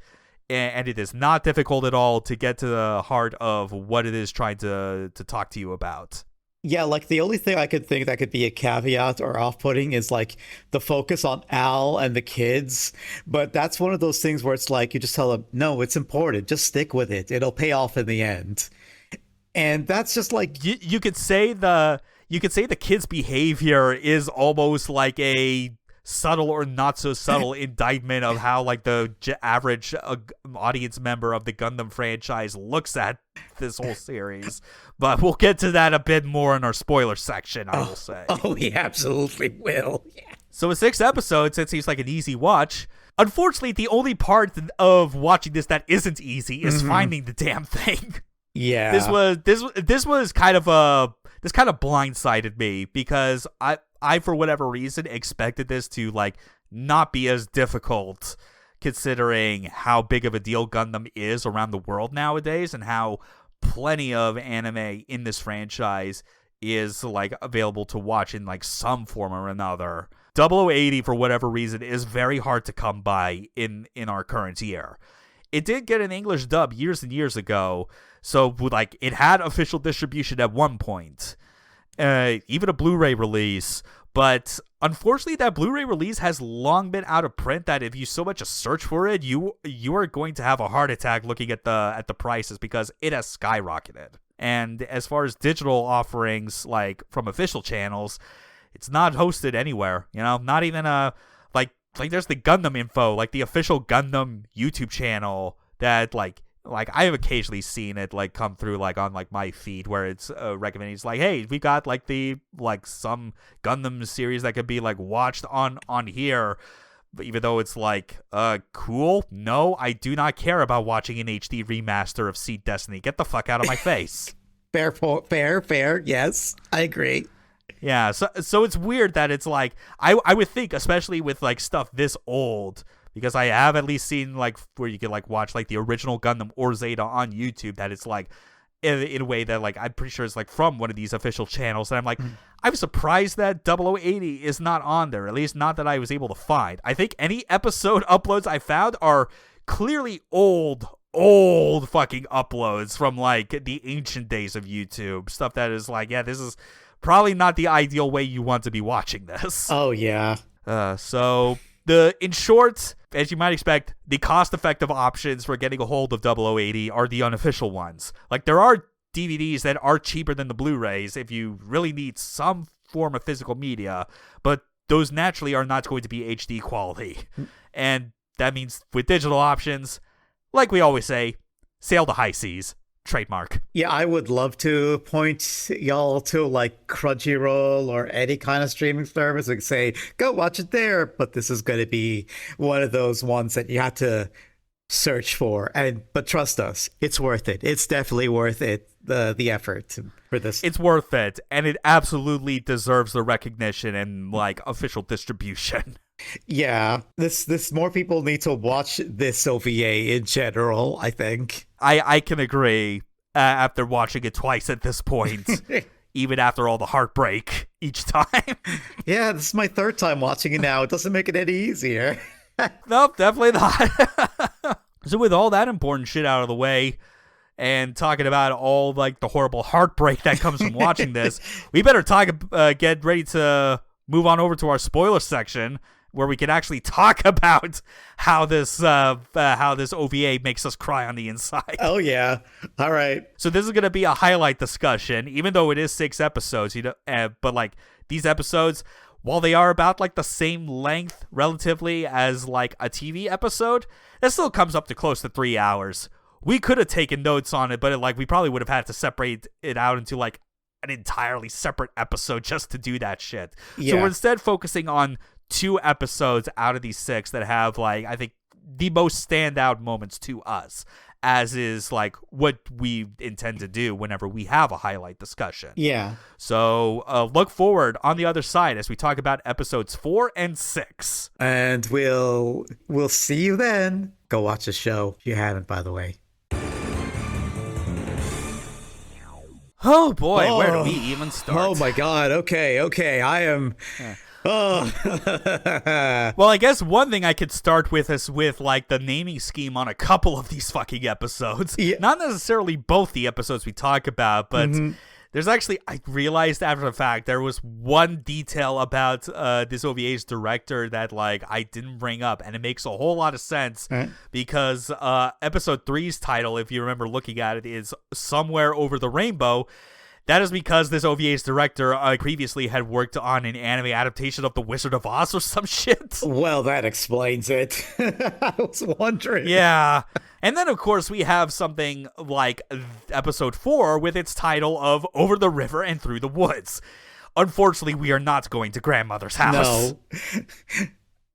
it is not difficult at all to get to the heart of what it is trying to talk to you about. Yeah, like the only thing I could think that could be a caveat or off-putting is like the focus on Al and the kids. But that's one of those things where it's like you just tell them, no, it's important. Just stick with it. It'll pay off in the end. And that's just like you could say the kid's behavior is almost like a subtle or not so subtle indictment of how like the average audience member of the Gundam franchise looks at this whole series. But we'll get to that a bit more in our spoiler section, I will say. Oh, we absolutely will. Yeah. So with 6 episodes, it seems like an easy watch. Unfortunately, the only part of watching this that isn't easy is finding the damn thing. Yeah. This was kind of blindsided me, because I for whatever reason expected this to like not be as difficult, considering how big of a deal Gundam is around the world nowadays and how plenty of anime in this franchise is like available to watch in like some form or another. 0080 for whatever reason is very hard to come by in our current year. It did get an English dub years and years ago, so like it had official distribution at one point. Even a Blu-ray release, But unfortunately, that Blu-ray release has long been out of print. That if you so much as search for it, you are going to have a heart attack looking at the prices, because it has skyrocketed. And as far as digital offerings, like from official channels, it's not hosted anywhere. Not even like there's the Gundam info, like the official Gundam YouTube channel that like I have occasionally seen it like come through like on like my feed where it's recommending. It's like, hey, we got like the like some Gundam series that could be like watched on here, but even though it's like cool. No, I do not care about watching an HD remaster of Seed Destiny. Get the fuck out of my face. Fair. Yes, I agree. Yeah, so it's weird that it's like I would think, especially with like stuff this old, because I have at least seen like where you can like watch like the original Gundam or Zeta on YouTube, that it's like in a way that like I'm pretty sure it's like from one of these official channels, and I'm like I'm surprised that 0080 is not on there, at least not that I was able to find. I think any episode uploads I found are clearly old fucking uploads from like the ancient days of YouTube, stuff that is like, yeah, this is probably not the ideal way you want to be watching this. Oh, yeah. So, in short, as you might expect, the cost-effective options for getting a hold of 0080 are the unofficial ones. Like, there are DVDs that are cheaper than the Blu-rays if you really need some form of physical media, but those naturally are not going to be HD quality. And that means with digital options, like we always say, sail the high seas. Trademark. Yeah, I would love to point y'all to like Crunchyroll or any kind of streaming service and say, go watch it there. But this is going to be one of those ones that you have to search for. But trust us, it's worth it. It's definitely worth it. The effort for this. It's worth it, and it absolutely deserves the recognition and like official distribution. Yeah, this more people need to watch this OVA in general, I think. I can agree after watching it twice at this point, even after all the heartbreak each time. Yeah, this is my third time watching it now. It doesn't make it any easier. Nope, definitely not. So with all that important shit out of the way, and talking about all like the horrible heartbreak that comes from watching this, we better get ready to move on over to our spoiler section, where we can actually talk about how this OVA makes us cry on the inside. Oh yeah, all right. So this is gonna be a highlight discussion, even though it is 6 episodes. But like these episodes, while they are about like the same length relatively as like a TV episode, it still comes up to close to 3 hours. We could have taken notes on it, but we probably would have had to separate it out into like an entirely separate episode just to do that shit. Yeah. So we're instead focusing on 2 episodes out of these 6 that have like, I think, the most standout moments to us, as is like what we intend to do whenever we have a highlight discussion. Yeah. So look forward on the other side as we talk about episodes 4 and 6. And we'll see you then. Go watch the show if you haven't, by the way. Oh boy, where do we even start? Oh my god, okay, I am... Oh. Well, I guess one thing I could start with is with like the naming scheme on a couple of these fucking episodes. Yeah. Not necessarily both the episodes we talk about, but there's actually, I realized after the fact, there was one detail about this OVA's director that like I didn't bring up, and it makes a whole lot of sense because episode 3's title, if you remember looking at it, is Somewhere Over the Rainbow. That is because this OVA's director previously had worked on an anime adaptation of The Wizard of Oz or some shit. Well, that explains it. I was wondering. Yeah. And then, of course, we have something like episode 4 with its title of Over the River and Through the Woods. Unfortunately, we are not going to Grandmother's house. No.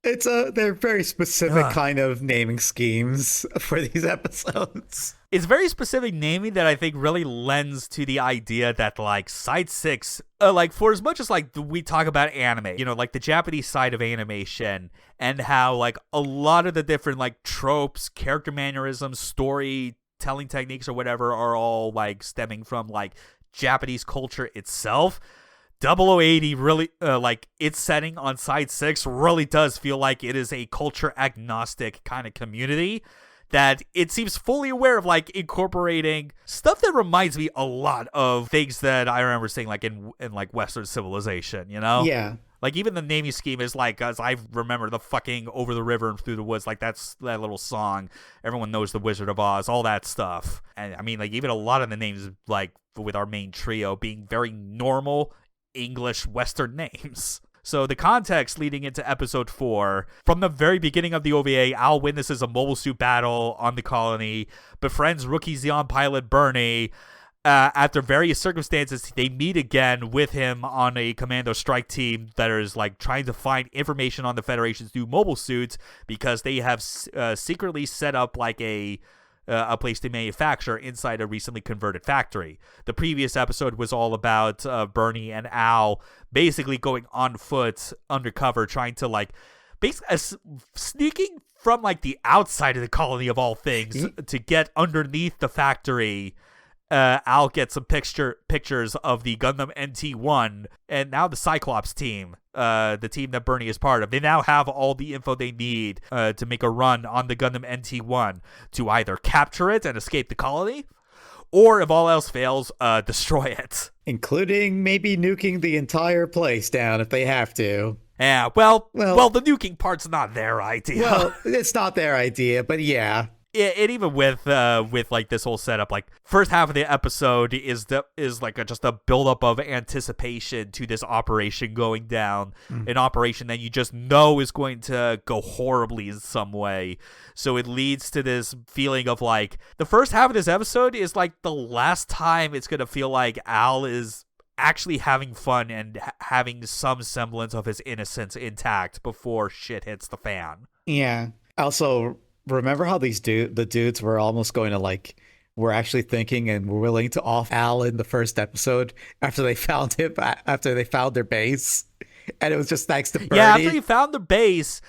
They're very specific kind of naming schemes for these episodes. It's very specific naming that I think really lends to the idea that like Side 6, like for as much as like we talk about anime, you know, like the Japanese side of animation and how like a lot of the different like tropes, character mannerisms, storytelling techniques or whatever are all like stemming from like Japanese culture itself. 0080 really, like its setting on Side 6 really does feel like it is a culture agnostic kind of community that it seems fully aware of like incorporating stuff that reminds me a lot of things that I remember seeing like in like Western civilization, you know? Yeah. Like, even the naming scheme is like, as I remember, the fucking Over the River and Through the Woods, like, that's that little song. Everyone knows The Wizard of Oz, all that stuff. And, I mean, like, even a lot of the names, like, with our main trio being very normal English Western names. So the context leading into episode 4, from the very beginning of the OVA, Al witnesses a mobile suit battle on the colony, befriends rookie Zeon pilot Bernie. After various circumstances, they meet again with him on a commando strike team that is like trying to find information on the Federation's new mobile suits because they have secretly set up like a place to manufacture inside a recently converted factory. The previous episode was all about Bernie and Al basically going on foot undercover, trying to like basically sneaking from like the outside of the colony of all things to get underneath the factory. Al gets some pictures of the Gundam NT1 and now the Cyclops team, the team that Bernie is part of. They now have all the info they need to make a run on the Gundam NT1 to either capture it and escape the colony, or if all else fails, destroy it. Including maybe nuking the entire place down if they have to. Yeah, well, the nuking part's not their idea. Well, it's not their idea, but yeah. It even with like this whole setup, like first half of the episode is like just a buildup of anticipation to this operation going down, an operation that you just know is going to go horribly in some way. So it leads to this feeling of like the first half of this episode is like the last time it's gonna feel like Al is actually having fun and having some semblance of his innocence intact before shit hits the fan. Yeah. Also, remember how the dudes were almost going to like, were actually thinking and were willing to off Al in the first episode after they found him, after they found their base, and it was just thanks to Bernie. Yeah, after he found the base,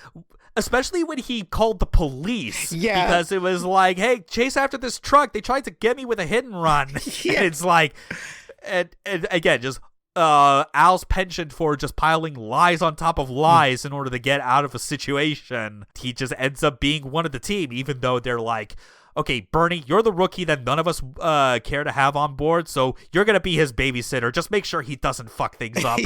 especially when he called the police. Yeah, because it was like, hey, chase after this truck. They tried to get me with a hit and run. Yeah. And it's like, and again, just Al's penchant for just piling lies on top of lies in order to get out of a situation. He just ends up being one of the team, even though they're like, okay, Bernie, you're the rookie that none of us care to have on board, so you're gonna be his babysitter. Just make sure he doesn't fuck things up.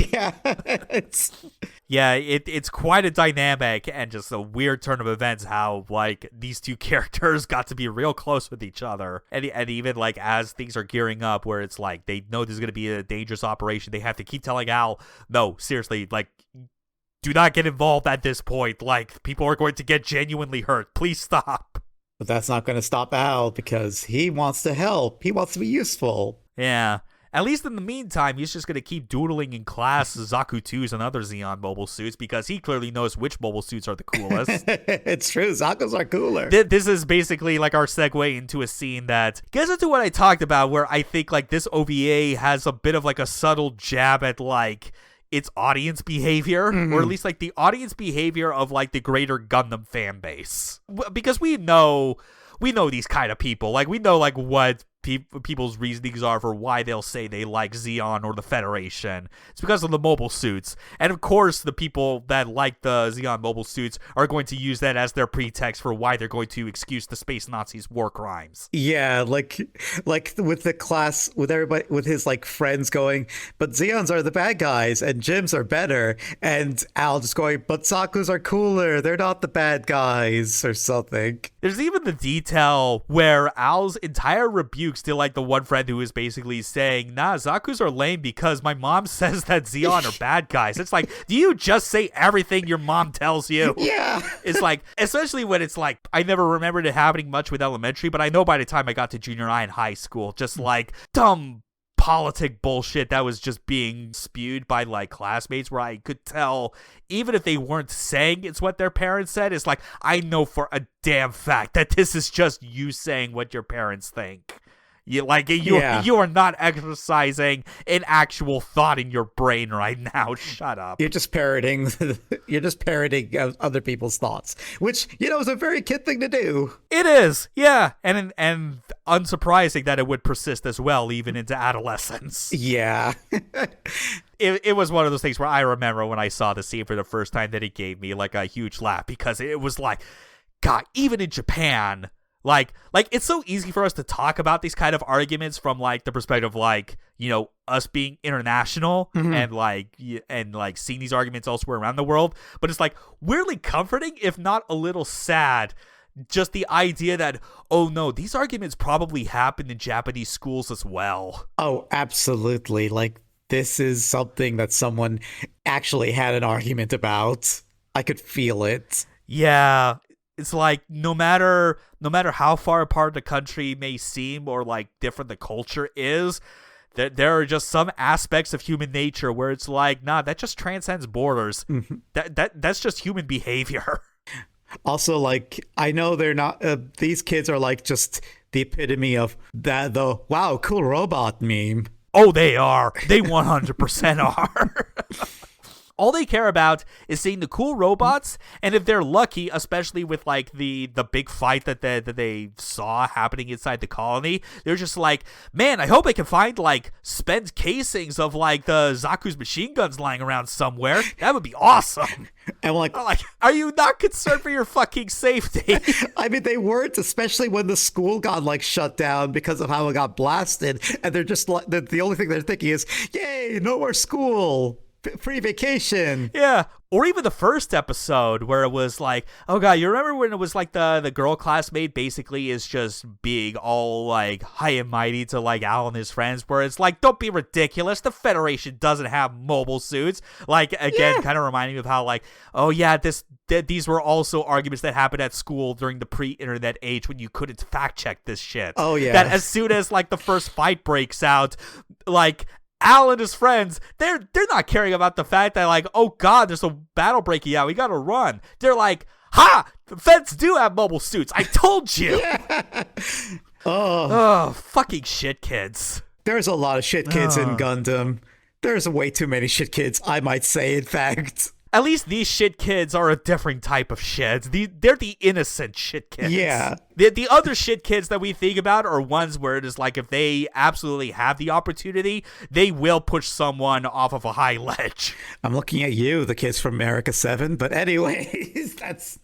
Yeah, it's quite a dynamic and just a weird turn of events how like these two characters got to be real close with each other, and even like as things are gearing up, where it's like they know there's gonna be a dangerous operation, they have to keep telling Al, no, seriously, like, do not get involved at this point. Like, people are going to get genuinely hurt. Please stop. but that's not going to stop Al because he wants to help. He wants to be useful. Yeah. At least in the meantime, he's just going to keep doodling in class Zaku 2s and other Zeon mobile suits because he clearly knows which mobile suits are the coolest. It's true. Zaku's are cooler. This is basically like our segue into a scene that gets into what I talked about, where I think like this OVA has a bit of like a subtle jab at like its audience behavior, or at least like the audience behavior of like the greater Gundam fan base. Because we know these kind of people. Like, we know like what people's reasonings are for why they'll say they like Zeon or the Federation. It's because of the mobile suits. And of course, the people that like the Zeon mobile suits are going to use that as their pretext for why they're going to excuse the space Nazis' war crimes. Yeah, like with the class, with everybody, with his like friends going, but Zeons are the bad guys and Jims are better, and Al just going, but Zaku's are cooler, they're not the bad guys, or something. There's even the detail where Al's entire rebukes to like the one friend who is basically saying, nah, Zaku's are lame because my mom says that Zeon are bad guys. It's like, do you just say everything your mom tells you? Yeah. It's like, especially when it's like, I never remembered it happening much with elementary, but I know by the time I got to junior high and high school, just like dumb politic bullshit that was just being spewed by like classmates, where I could tell, even if they weren't saying it's what their parents said, it's like, I know for a damn fact that this is just you saying what your parents think. You are not exercising an actual thought in your brain right now. Shut up. You're just parroting other people's thoughts, which, you know, is a very kid thing to do. It is, yeah, and unsurprising that it would persist as well even into adolescence. Yeah. It was one of those things where I remember when I saw the scene for the first time that it gave me like a huge laugh, because it was like, God, even in Japan, Like it's so easy for us to talk about these kind of arguments from like the perspective of like, you know, us being international and like seeing these arguments elsewhere around the world. But it's like weirdly comforting, if not a little sad, just the idea that, oh no, these arguments probably happen in Japanese schools as well. Oh, absolutely. Like this is something that someone actually had an argument about. I could feel it. Yeah. It's like no matter how far apart the country may seem or like different the culture is, there are just some aspects of human nature where it's like, nah, that just transcends borders. That's just human behavior. Also, like, I know they're not, these kids are like just the epitome of the wow, cool robot meme. Oh, they are. They 100% are. All they care about is seeing the cool robots, and if they're lucky, especially with like the big fight that they saw happening inside the colony, they're just like, man, I hope I can find like spent casings of like the Zaku's machine guns lying around somewhere. That would be awesome. And I'm like, are you not concerned for your fucking safety? I mean, they weren't, especially when the school got like shut down because of how it got blasted, and they're just like, the only thing they're thinking is, yay, no more school. Free vacation. Yeah. Or even the first episode where it was like, oh god, you remember when it was like the girl classmate basically is just being all like high and mighty to like Al and his friends, where it's like, don't be ridiculous, the Federation doesn't have mobile suits. Like, again, kind of reminding me of how like, oh yeah, these were also arguments that happened at school during the pre-internet age when you couldn't fact check this shit. Oh yeah. That as soon as like the first fight breaks out, like Al and his friends, they're not caring about the fact that like, oh god, there's a battle breaking out, we gotta run. They're like, ha! The feds do have mobile suits. I told you. Yeah. Oh, fucking shit kids. There's a lot of shit kids in Gundam. There's way too many shit kids, I might say, in fact. At least these shit kids are a different type of shit. They're the innocent shit kids. Yeah. The other shit kids that we think about are ones where it is like, if they absolutely have the opportunity, they will push someone off of a high ledge. I'm looking at you, the kids from America 7, but anyways, that's...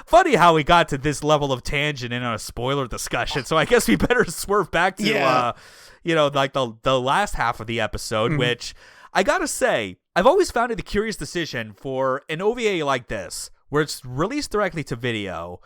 Funny how we got to this level of tangent in a spoiler discussion, so I guess we better swerve back to, like the last half of the episode, which, I gotta say, I've always found it a curious decision for an OVA like this, where it's released directly to video,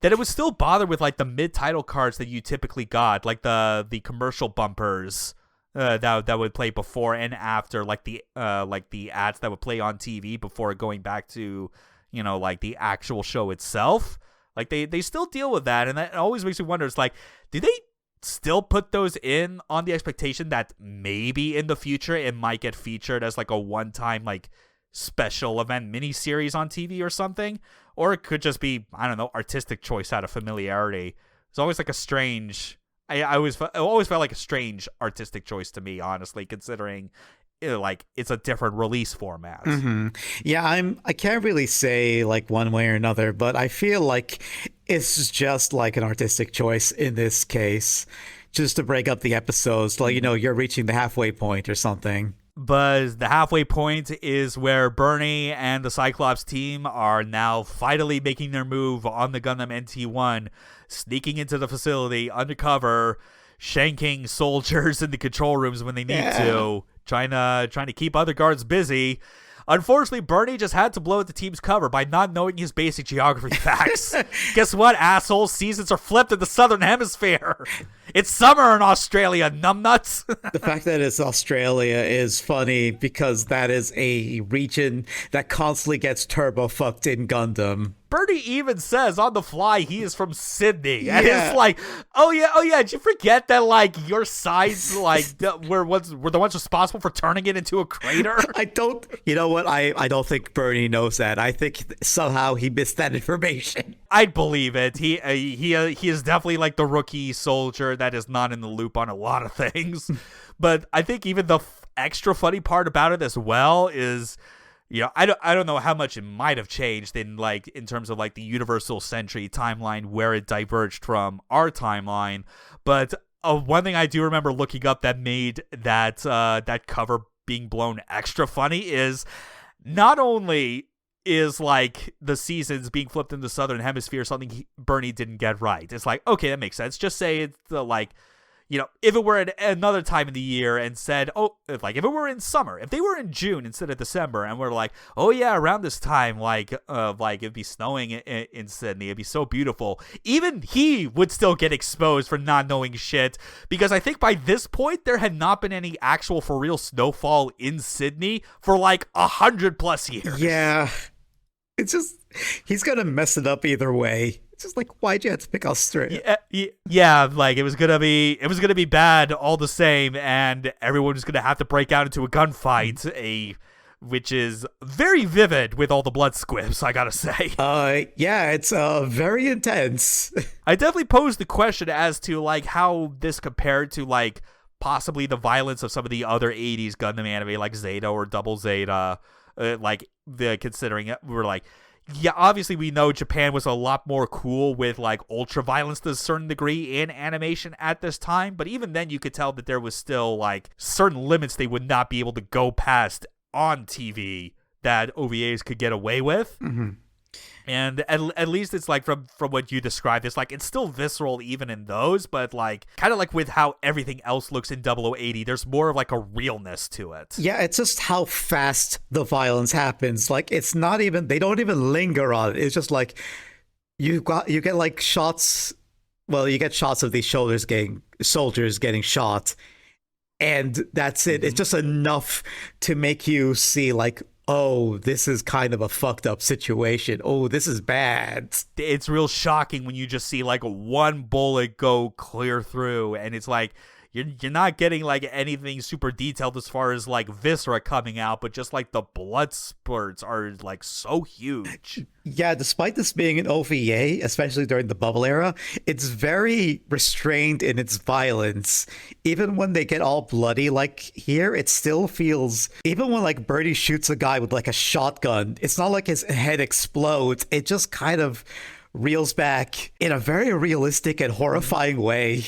that it would still bother with like the mid-title cards that you typically got, like the commercial bumpers that would play before and after, like the ads that would play on TV before going back to, you know, like the actual show itself. Like they still deal with that, and that always makes me wonder, it's like, do they still put those in on the expectation that maybe in the future it might get featured as like a one-time like special event miniseries on TV or something? Or it could just be, I don't know, artistic choice out of familiarity. It's always like a strange, I always felt like a strange artistic choice to me, honestly, considering like it's a different release format. Yeah, I can't really say like one way or another, but I feel like it's just like an artistic choice in this case, just to break up the episodes, like, you know, you're reaching the halfway point or something. But the halfway point is where Bernie and the Cyclops team are now finally making their move on the Gundam NT1, sneaking into the facility undercover, shanking soldiers in the control rooms when they need to, trying to keep other guards busy. Unfortunately, Bernie just had to blow at the team's cover by not knowing his basic geography facts. Guess what, assholes? Seasons are flipped in the southern hemisphere. It's summer in Australia, numbnuts. The fact that it's Australia is funny because that is a region that constantly gets turbo fucked in Gundam. Bernie even says on the fly he is from Sydney. And it's like, oh yeah, did you forget that like your sides like were the ones responsible for turning it into a crater? You know what? I don't think Bernie knows that. I think somehow he missed that information. I'd believe it. He is definitely like the rookie soldier that is not in the loop on a lot of things. But I think even the extra funny part about it as well is, you know, I don't know how much it might have changed in terms of like the Universal Century timeline where it diverged from our timeline, but one thing I do remember looking up that made that cover being blown extra funny is not only is like the seasons being flipped in the southern hemisphere, something Bernie didn't get right. It's like, okay, that makes sense. Just say it's like, if it were at another time in the year and said, if it were in summer, if they were in June instead of December, and we're like, oh yeah, around this time, it'd be snowing in Sydney, it'd be so beautiful. Even he would still get exposed for not knowing shit, because I think by this point there had not been any actual for real snowfall in Sydney for like 100+ years. Yeah, it's just he's gonna mess it up either way. Just like, why'd you have to pick Australia? Yeah, like it was gonna be bad all the same, and everyone was gonna have to break out into a gunfight, which is very vivid with all the blood squibs, I gotta say. Yeah, it's very intense. I definitely posed the question as to like how this compared to like possibly the violence of some of the other 80s Gundam anime like Zeta or Double Zeta, considering it, we're like, yeah, obviously we know Japan was a lot more cool with like ultra violence to a certain degree in animation at this time, but even then you could tell that there was still like certain limits they would not be able to go past on TV that OVAs could get away with. Mm-hmm. And at least it's like from what you described, it's like it's still visceral even in those, but like kind of like with how everything else looks in 0080, there's more of like a realness to it. Yeah, it's just how fast the violence happens. Like it's not even, they don't even linger on it. It's just like you get like shots. Well, you get shots of these soldiers getting shot, and that's it. Mm-hmm. It's just enough to make you see like, oh, this is kind of a fucked up situation. Oh, this is bad. It's real shocking when you just see like one bullet go clear through, and it's like you're not getting like anything super detailed as far as like viscera coming out, but just like the blood spurts are like so huge. Yeah, despite this being an OVA, especially during the bubble era, it's very restrained in its violence. Even when they get all bloody, like here, it still feels, even when like Birdie shoots a guy with like a shotgun, it's not like his head explodes. It just kind of reels back in a very realistic and horrifying way.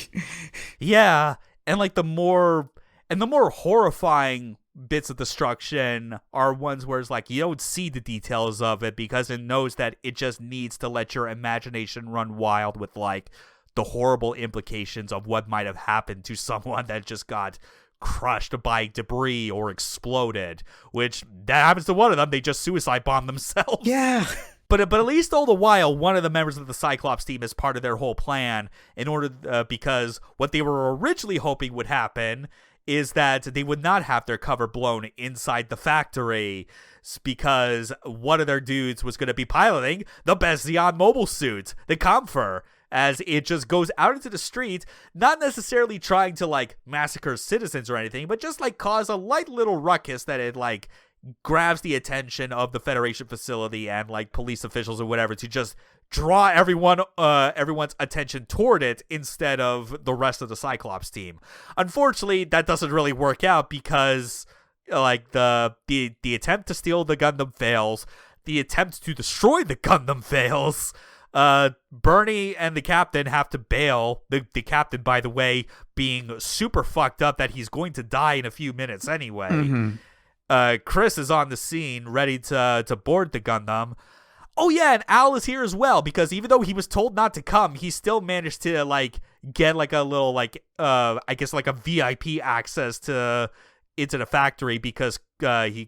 Yeah, and like the more horrifying bits of destruction are ones where it's like you don't see the details of it because it knows that it just needs to let your imagination run wild with like the horrible implications of what might have happened to someone that just got crushed by debris or exploded, which that happens to one of them. They just suicide bomb themselves. Yeah. But at least all the while, one of the members of the Cyclops team is part of their whole plan in order because what they were originally hoping would happen is that they would not have their cover blown inside the factory because one of their dudes was going to be piloting the best Xeon mobile suit, the Comfer, as it just goes out into the street, not necessarily trying to like massacre citizens or anything, but just like cause a light little ruckus that it like grabs the attention of the Federation facility and like police officials or whatever to just draw everyone's attention toward it instead of the rest of the Cyclops team. Unfortunately, that doesn't really work out because like the attempt to steal the Gundam fails, the attempt to destroy the Gundam fails. Bernie and the captain have to bail. The captain, by the way, being super fucked up that he's going to die in a few minutes anyway. Mm-hmm. Chris is on the scene, ready to board the Gundam. Oh yeah, and Al is here as well because even though he was told not to come, he still managed to like get like a little like I guess like a VIP access into the factory because he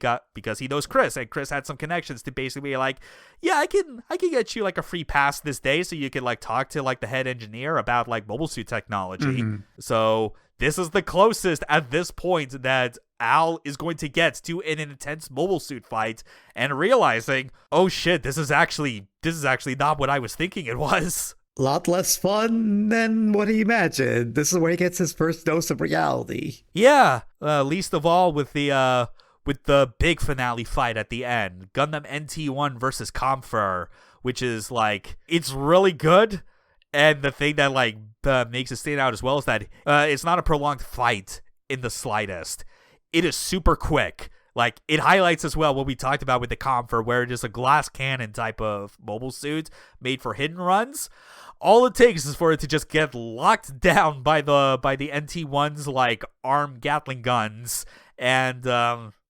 knows Chris, and Chris had some connections to basically be like, yeah, I can get you like a free pass this day so you can like talk to like the head engineer about like mobile suit technology. Mm-hmm. So this is the closest at this point that Al is going to get to an intense mobile suit fight and realizing, oh shit, this is actually not what I was thinking it was. A lot less fun than what he imagined. This is where he gets his first dose of reality. Yeah, least of all with the big finale fight at the end, Gundam NT1 versus Comfer, which is like, it's really good. And the thing that like makes it stand out as well is that it's not a prolonged fight in the slightest. It is super quick. Like, it highlights as well what we talked about with the Comfer, where it is a glass cannon type of mobile suit made for hidden runs. All it takes is for it to just get locked down by the NT1's like arm Gatling guns, and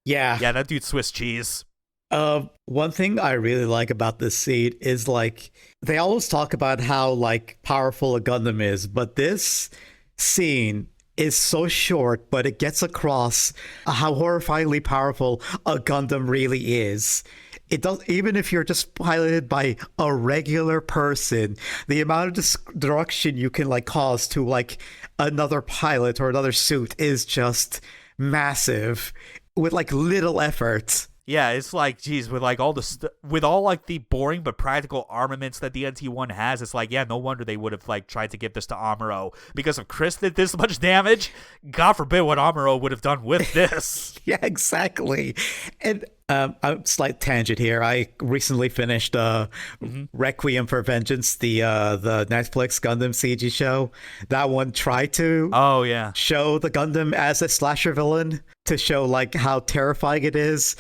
yeah, that dude's Swiss cheese. One thing I really like about this scene is like they always talk about how like powerful a Gundam is, but this scene is so short, but it gets across how horrifyingly powerful a Gundam really is. It does, even if you're just piloted by a regular person, the amount of destruction you can like cause to like another pilot or another suit is just massive with like little effort. Yeah, it's like, geez, with like all the with all like the boring but practical armaments that the NT1 has, it's like, yeah, no wonder they would have like tried to give this to Amuro, because if Chris did this much damage, God forbid what Amuro would have done with this. Yeah, exactly. And a slight tangent here. I recently finished Requiem for Vengeance, the Netflix Gundam CG show. That one tried to show the Gundam as a slasher villain to show like how terrifying it is.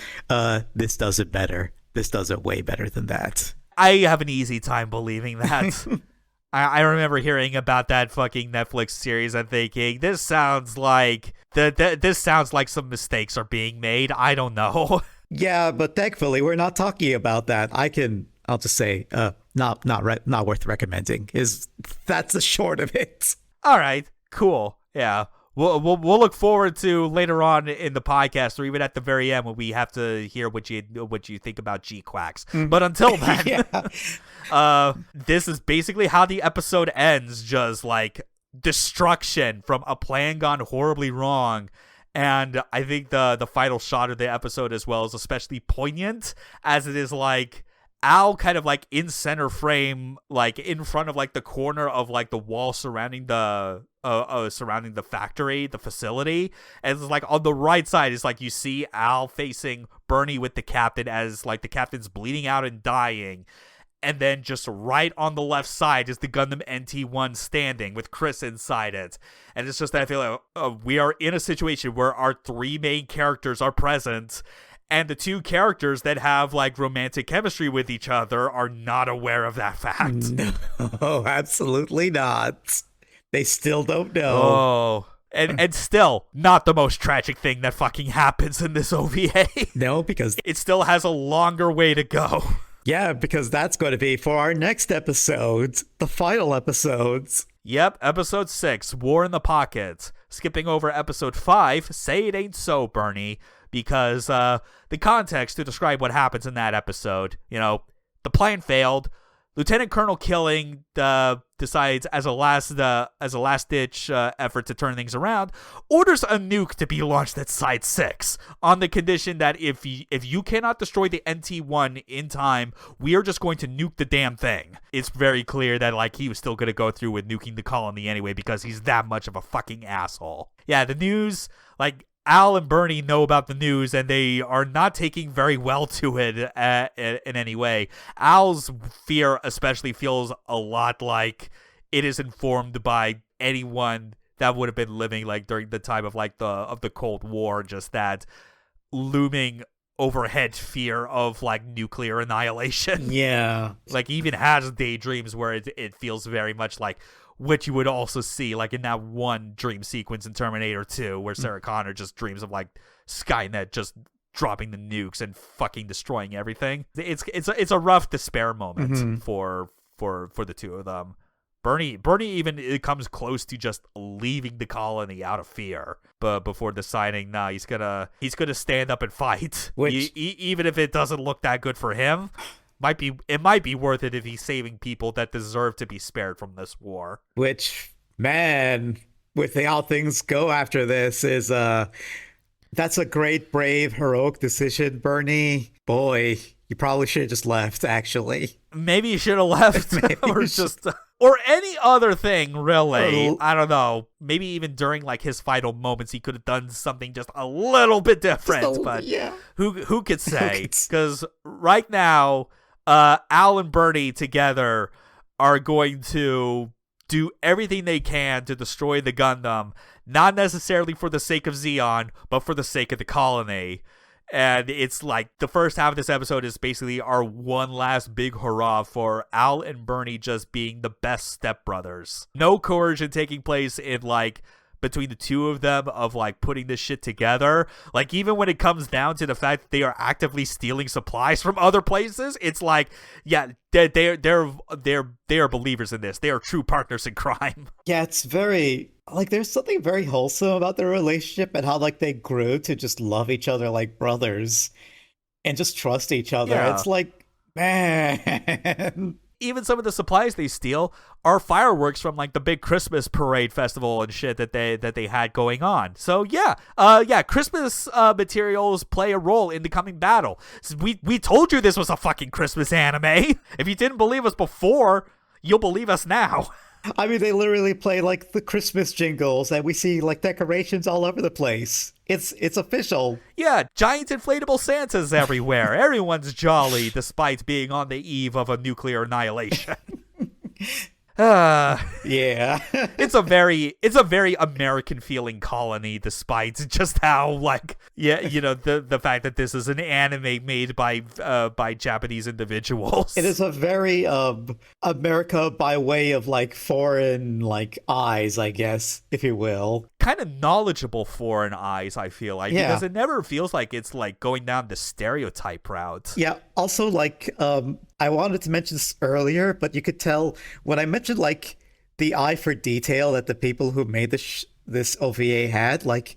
This does it better. This does it way better than that. I have an easy time believing that. I remember hearing about that fucking Netflix series and thinking, this sounds like this sounds like some mistakes are being made. I don't know. Yeah, but thankfully we're not talking about that. I'll just say, not worth recommending. That's the short of it. All right, cool. Yeah, we'll look forward to later on in the podcast, or even at the very end when we have to hear what you think about G-Quacks. But until then, this is basically how the episode ends. Just like destruction from a plan gone horribly wrong. And I think the final shot of the episode as well is especially poignant, as it is like Al kind of like in center frame, like in front of like the corner of like the wall surrounding the factory, the facility. And it's like on the right side is like you see Al facing Bernie with the captain, as like the captain's bleeding out and dying. And then just right on the left side is the Gundam NT1 standing with Chris inside it. And it's just that I feel like we are in a situation where our three main characters are present, and the two characters that have like romantic chemistry with each other are not aware of that fact. No, absolutely not. They still don't know. Oh. And still, not the most tragic thing that fucking happens in this OVA. No, because it still has a longer way to go. Yeah, because that's going to be for our next episode, the final episodes. Yep, episode 6, War in the Pocket. Skipping over episode 5, Say It Ain't So, Bernie, because the context to describe what happens in that episode, the plan failed. Lieutenant Colonel Killing decides as a last ditch effort to turn things around, orders a nuke to be launched at Site 6 on the condition that if you cannot destroy the NT1 in time, we are just going to nuke the damn thing. It's very clear that like he was still going to go through with nuking the colony anyway, because he's that much of a fucking asshole. Yeah, the news, like Al and Bernie know about the news, and they are not taking very well to it in any way. Al's fear especially feels a lot like it is informed by anyone that would have been living like during the time of like the Cold War, just that looming overhead fear of like nuclear annihilation. Yeah. Like he even has daydreams where it feels very much like what you would also see like in that one dream sequence in Terminator 2 where Sarah Connor just dreams of like Skynet just dropping the nukes and fucking destroying everything. It's a rough despair moment for the two of them. Bernie even it comes close to just leaving the colony out of fear, but before deciding, nah, he's gonna stand up and fight, even if it doesn't look that good for him. It might be worth it if he's saving people that deserve to be spared from this war. Which, man, with how things go after this is that's a great, brave, heroic decision, Bernie. Boy, you probably should have just left, actually. Maybe you should have left. Or any other thing, really. I don't know. Maybe even during like his final moments, he could have done something just a little bit different. But yeah. Who could say? Because right now, Al and Bernie together are going to do everything they can to destroy the Gundam, not necessarily for the sake of Zeon, but for the sake of the colony. And it's like the first half of this episode is basically our one last big hurrah for Al and Bernie just being the best stepbrothers. No coercion taking place in like between the two of them of like putting this shit together. Like even when it comes down to the fact that they are actively stealing supplies from other places, it's like, yeah, they are believers in this. They are true partners in crime. Yeah, it's very like there's something very wholesome about their relationship and how like they grew to just love each other like brothers and just trust each other. Yeah. It's like, man. Even some of the supplies they steal are fireworks from like the big Christmas parade festival and shit that they had going on. So yeah, Christmas materials play a role in the coming battle. We told you this was a fucking Christmas anime. If you didn't believe us before, you'll believe us now. I mean, they literally play like the Christmas jingles, and we see like decorations all over the place. It's official. Yeah, giant inflatable Santas everywhere. Everyone's jolly despite being on the eve of a nuclear annihilation. Yeah. It's a very American feeling colony, despite just how like, yeah, you know, the fact that this is an anime made by Japanese individuals. It is a very America by way of like foreign like eyes, I guess, if you will. Kind of knowledgeable foreign eyes, I feel like, because it never feels like it's like going down the stereotype route. Yeah. Also, like, I wanted to mention this earlier, but you could tell when I mentioned like the eye for detail that the people who made this OVA had, like,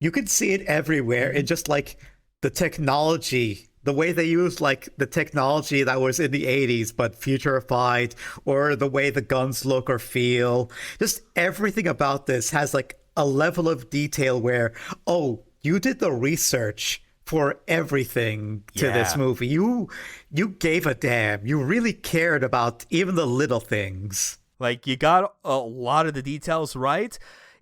you could see it everywhere in just like the technology. The way they used like the technology that was in the 80s but futurified, or the way the guns look or feel. Just everything about this has like a level of detail where, oh, you did the research for everything to this movie. You gave a damn. You really cared about even the little things. Like, you got a lot of the details right.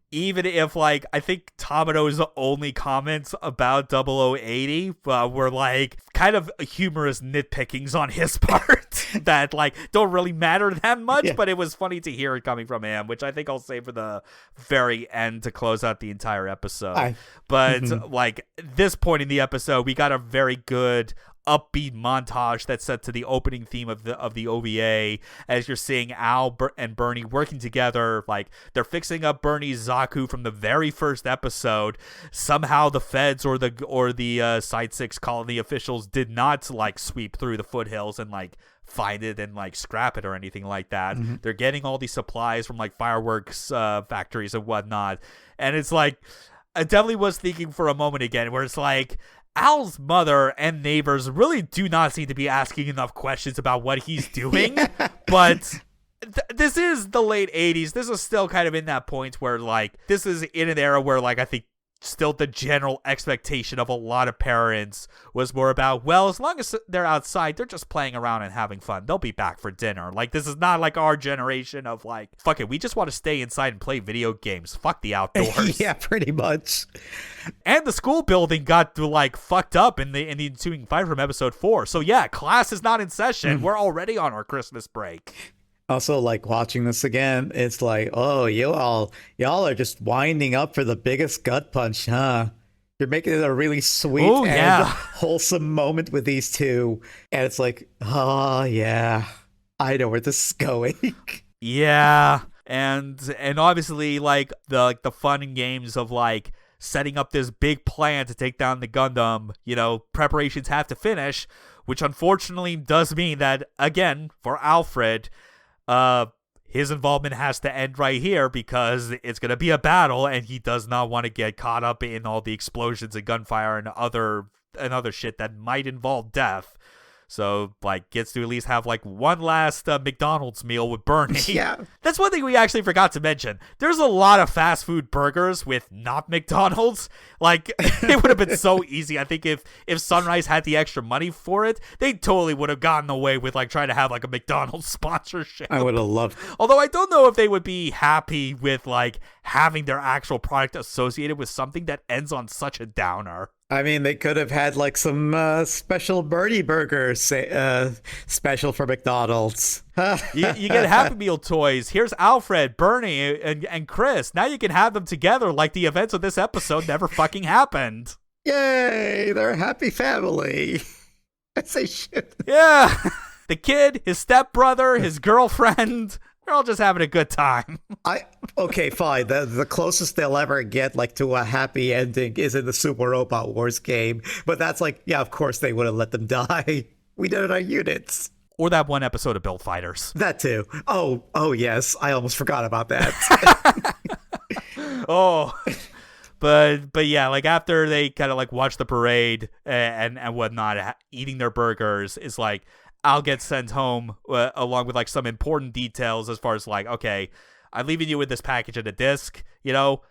Even if, like, I think Tamoto's only comments about 0080 were, like, kind of humorous nitpickings on his part that, like, don't really matter that much, but it was funny to hear it coming from him, which I think I'll save for the very end to close out the entire episode. Like, this point in the episode, we got a very good upbeat montage that's set to the opening theme of the OVA, as you're seeing Al and Bernie working together. Like, they're fixing up Bernie's Zaku from the very first episode. Somehow the feds or the Side 6 colony officials did not like sweep through the foothills and like find it and like scrap it or anything like that. They're getting all these supplies from like fireworks factories and whatnot, and it's like, I definitely was thinking for a moment again where it's like, Al's mother and neighbors really do not seem to be asking enough questions about what he's doing. But this is the late 80s. This is still kind of in that point where, like, this is in an era where, like, I think still the general expectation of a lot of parents was more about, well, as long as they're outside, they're just playing around and having fun. They'll be back for dinner. Like, this is not like our generation of like, fuck it, we just want to stay inside and play video games. Fuck the outdoors. Yeah, pretty much. And the school building got like fucked up in the ensuing fight from episode 4. So yeah, class is not in session. We're already on our Christmas break. Also, like, watching this again, it's like, oh, y'all are just winding up for the biggest gut punch, huh? You're making it a really sweet and wholesome moment with these two. And it's like, oh, yeah, I know where this is going. Yeah. And obviously, like, the fun and games of, like, setting up this big plan to take down the Gundam, you know, preparations have to finish, which unfortunately does mean that, again, for Alfred, his involvement has to end right here because it's going to be a battle and he does not want to get caught up in all the explosions and gunfire and other shit that might involve death. So, like, gets to at least have, like, one last McDonald's meal with Bernie. Yeah. That's one thing we actually forgot to mention. There's a lot of fast food burgers with not McDonald's. Like, it would have been so easy. I think if Sunrise had the extra money for it, they totally would have gotten away with, like, trying to have, like, a McDonald's sponsorship. I would have loved. Although I don't know if they would be happy with, like, having their actual product associated with something that ends on such a downer. I mean, they could have had like some special Bernie burgers special for McDonald's. you get Happy Meal toys. Here's Alfred, Bernie, and Chris. Now you can have them together like the events of this episode never fucking happened. Yay, they're a happy family. As they should. Yeah. The kid, his stepbrother, his girlfriend, they're all just having a good time. Okay, fine. The closest they'll ever get like to a happy ending is in the Super Robot Wars game. But that's like, yeah, of course they would have let them die. We did it on units. Or that one episode of Build Fighters. That too. Oh yes. I almost forgot about that. Oh. But yeah, like after they kind of like watch the parade and whatnot, eating their burgers, is like Al gets sent home along with like some important details as far as like, okay, I'm leaving you with this package and a disc, you know,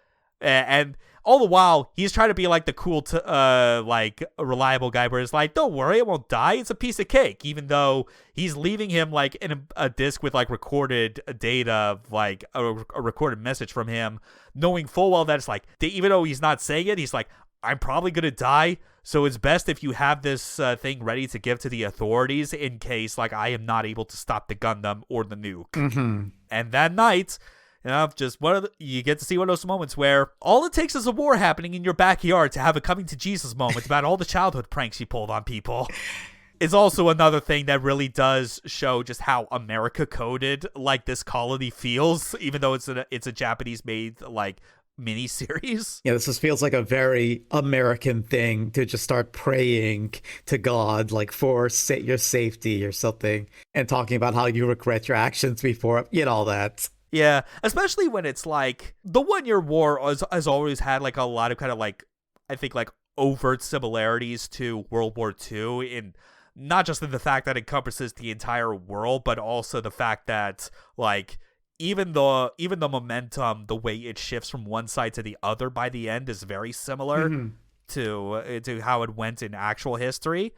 and all the while he's trying to be like the cool, like reliable guy where it's like, don't worry, it won't die. It's a piece of cake, even though he's leaving him like in a disc with like recorded data, like a recorded message from him, knowing full well that it's like, even though he's not saying it, he's like, I'm probably going to die. So it's best if you have this thing ready to give to the authorities in case like I am not able to stop the Gundam or the nuke. Mm-hmm. And that night, you know, just you get to see one of those moments where all it takes is a war happening in your backyard to have a coming to Jesus moment about all the childhood pranks you pulled on people. It's also another thing that really does show just how America coded like this colony feels, even though it's a Japanese made like mini series. Yeah, this just feels like a very American thing to just start praying to God, like for your safety or something, and talking about how you regret your actions before, you know, all that. Yeah, especially when it's like the 1 Year War has always had like a lot of kind of like, I think like overt similarities to World War II, in not just in the fact that it encompasses the entire world, but also the fact that like even the momentum, the way it shifts from one side to the other by the end is very similar to how it went in actual history.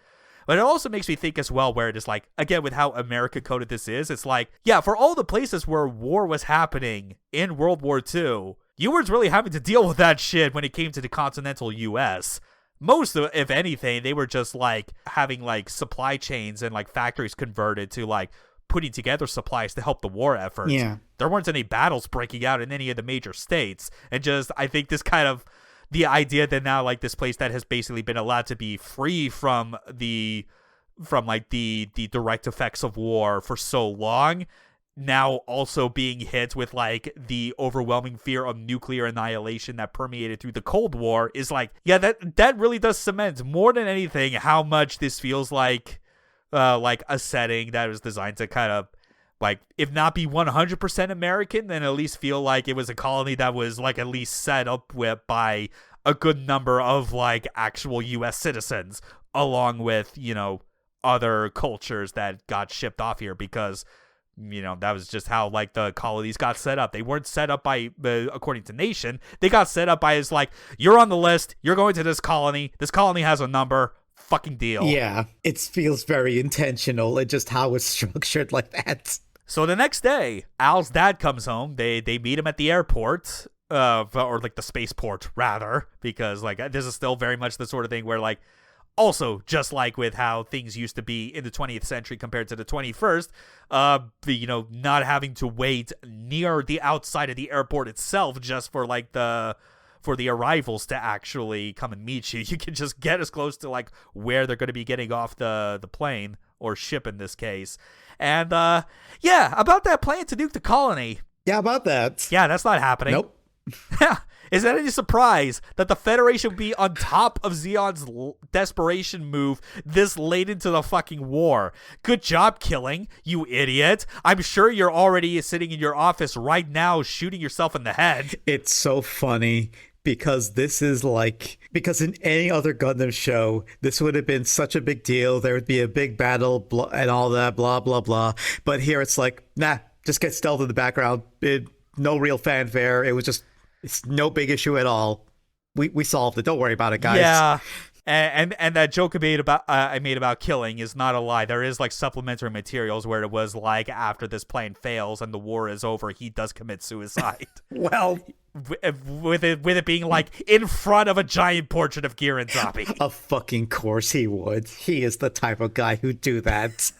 But it also makes me think as well, where it is like, again, with how America coded this is, it's like, yeah, for all the places where war was happening in World War II, you weren't really having to deal with that shit when it came to the continental U.S. Most of, if anything, they were just like having like supply chains and like factories converted to like putting together supplies to help the war effort. Yeah. There weren't any battles breaking out in any of the major states. And just, I think this kind of, the idea that now like this place that has basically been allowed to be free from the direct effects of war for so long, now also being hit with like the overwhelming fear of nuclear annihilation that permeated through the Cold War, is like, yeah, that really does cement more than anything how much this feels like a setting that was designed to kind of like, if not be 100% American, then at least feel like it was a colony that was like at least set up with by a good number of like actual U.S. citizens, along with, you know, other cultures that got shipped off here, because, you know, that was just how like the colonies got set up. They weren't set up by according to nation. They got set up by, it's like, you're on the list, you're going to this colony has a number, fucking deal. Yeah, it feels very intentional. It just how it's structured like that. So the next day, Al's dad comes home. They meet him at the airport, or like the spaceport rather, because like this is still very much the sort of thing where like, also just like with how things used to be in the 20th century compared to the 21st, you know, not having to wait near the outside of the airport itself just for like for the arrivals to actually come and meet you. You can just get as close to like where they're going to be getting off the plane, or ship in this case. And yeah, about that plan to nuke the colony. Yeah, about that. Yeah, that's not happening. Nope. Is that any surprise that the Federation would be on top of Zeon's desperation move this late into the fucking war? Good job, Killing, you idiot. I'm sure you're already sitting in your office right now shooting yourself in the head. It's so funny, because this is like, because in any other Gundam show, this would have been such a big deal. There would be a big battle and all that, blah, blah, blah. But here it's like, nah, just get stealth in the background. No real fanfare. It's no big issue at all. We solved it. Don't worry about it, guys. Yeah. And that joke I made about Killing is not a lie. There is like supplementary materials where it was like, after this plane fails and the war is over, he does commit suicide. Well, with it being like in front of a giant portrait of Giranzabi. Of fucking course he would. He is the type of guy who'd do that.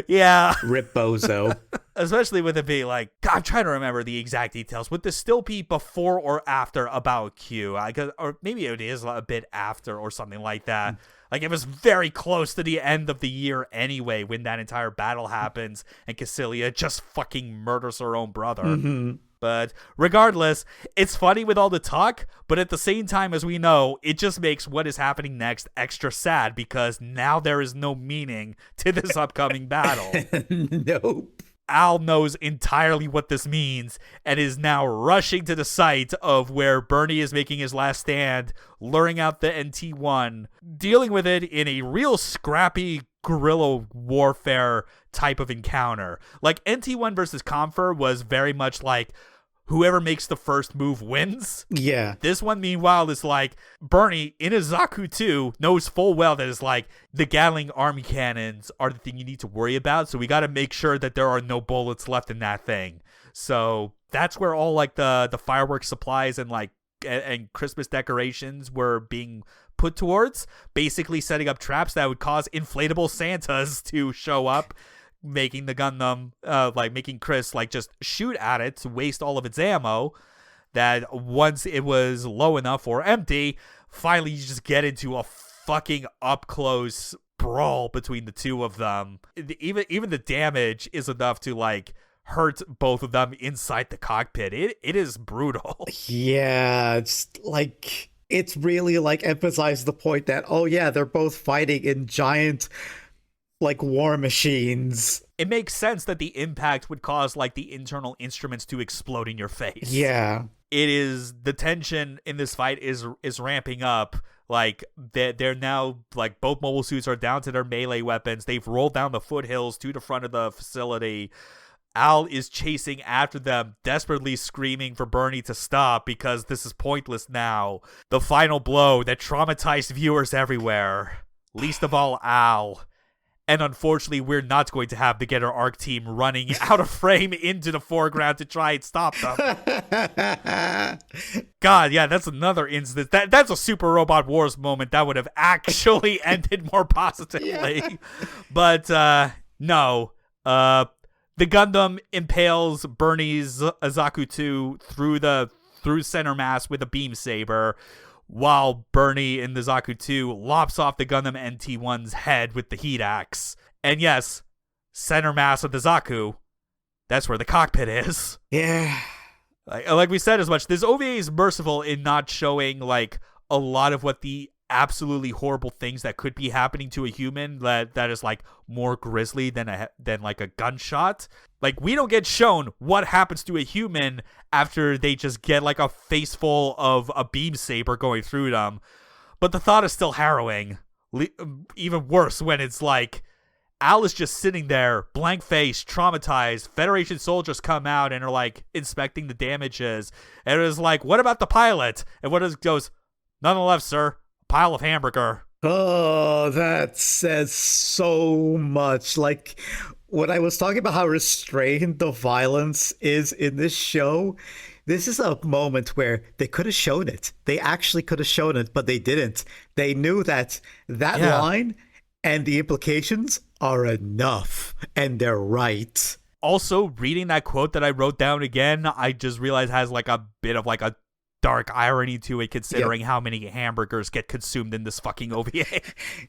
Yeah. Rip Bozo. Especially with it being like, God, I'm trying to remember the exact details. Would this still be before or after About Q? Or maybe it is a bit after or something like that. Like, it was very close to the end of the year anyway when that entire battle happens and Cassilia just fucking murders her own brother. Mm-hmm. But regardless, it's funny with all the talk, but at the same time, as we know, it just makes what is happening next extra sad because now there is no meaning to this upcoming battle. Nope. Al knows entirely what this means and is now rushing to the site of where Bernie is making his last stand, luring out the NT-1, dealing with it in a real scrappy guerrilla warfare type of encounter. Like, NT-1 versus Comfer was very much like whoever makes the first move wins. Yeah. This one, meanwhile, is like Bernie in a Zaku 2 knows full well that it's like the Gatling army cannons are the thing you need to worry about. So we got to make sure that there are no bullets left in that thing. So that's where all like the fireworks supplies and like and Christmas decorations were being put towards, basically setting up traps that would cause inflatable Santas to show up, making the Gundam, making Chris, like, just shoot at it to waste all of its ammo, that once it was low enough or empty, finally you just get into a fucking up-close brawl between the two of them. Even the damage is enough to, like, hurt both of them inside the cockpit. It is brutal. Yeah, it's like, it's really, like, emphasized the point that, oh yeah, they're both fighting in giant, like, war machines. It makes sense that the impact would cause, like, the internal instruments to explode in your face. Yeah. It is, the tension in this fight is ramping up. Like, they're now, like, both mobile suits are down to their melee weapons. They've rolled down the foothills to the front of the facility. Al is chasing after them, desperately screaming for Bernie to stop because this is pointless now. The final blow that traumatized viewers everywhere. Least of all, Al. And unfortunately, we're not going to have the Getter Arc team running out of frame into the foreground to try and stop them. God, yeah, that's another instance. That's a Super Robot Wars moment that would have actually ended more positively. Yeah. But no. The Gundam impales Bernie's Zaku 2 through center mass with a beam saber, while Bernie in the Zaku 2 lops off the Gundam NT-1's head with the heat axe. And yes, center mass of the Zaku, that's where the cockpit is. Yeah. Like we said as much, this OVA is merciful in not showing, like, a lot of what the absolutely horrible things that could be happening to a human that is, like, more grisly than like a gunshot. Like, we don't get shown what happens to a human after they just get, like, a face full of a beam saber going through them. But the thought is still harrowing. Even worse when it's like Al is just sitting there, blank face, traumatized. Federation soldiers come out and are, like, inspecting the damages. And it is like, what about the pilot? And what is goes, none left, sir. Pile of hamburger. Oh, that says so much. Like, when I was talking about how restrained the violence is in this show, this is a moment where they could have shown it. They actually could have shown it, but they didn't. They knew that line and the implications are enough, and they're right. Also, reading that quote that I wrote down again, I just realized has, like, a bit of, like, a dark irony to it, considering how many hamburgers get consumed in this fucking OVA.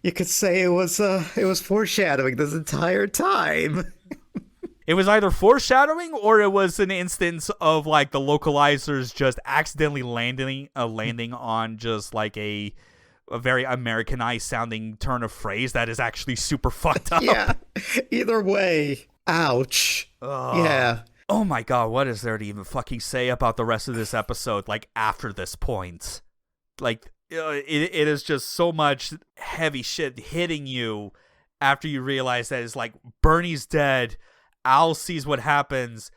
You could say it was foreshadowing this entire time. It was either foreshadowing or it was an instance of, like, the localizers just accidentally landing on just, like, a very Americanized sounding turn of phrase that is actually super fucked up. Yeah. Either way, ouch. Yeah. Oh my god, what is there to even fucking say about the rest of this episode, like, after this point? Like, it is just so much heavy shit hitting you after you realize that it's like, Bernie's dead, Al sees what happens,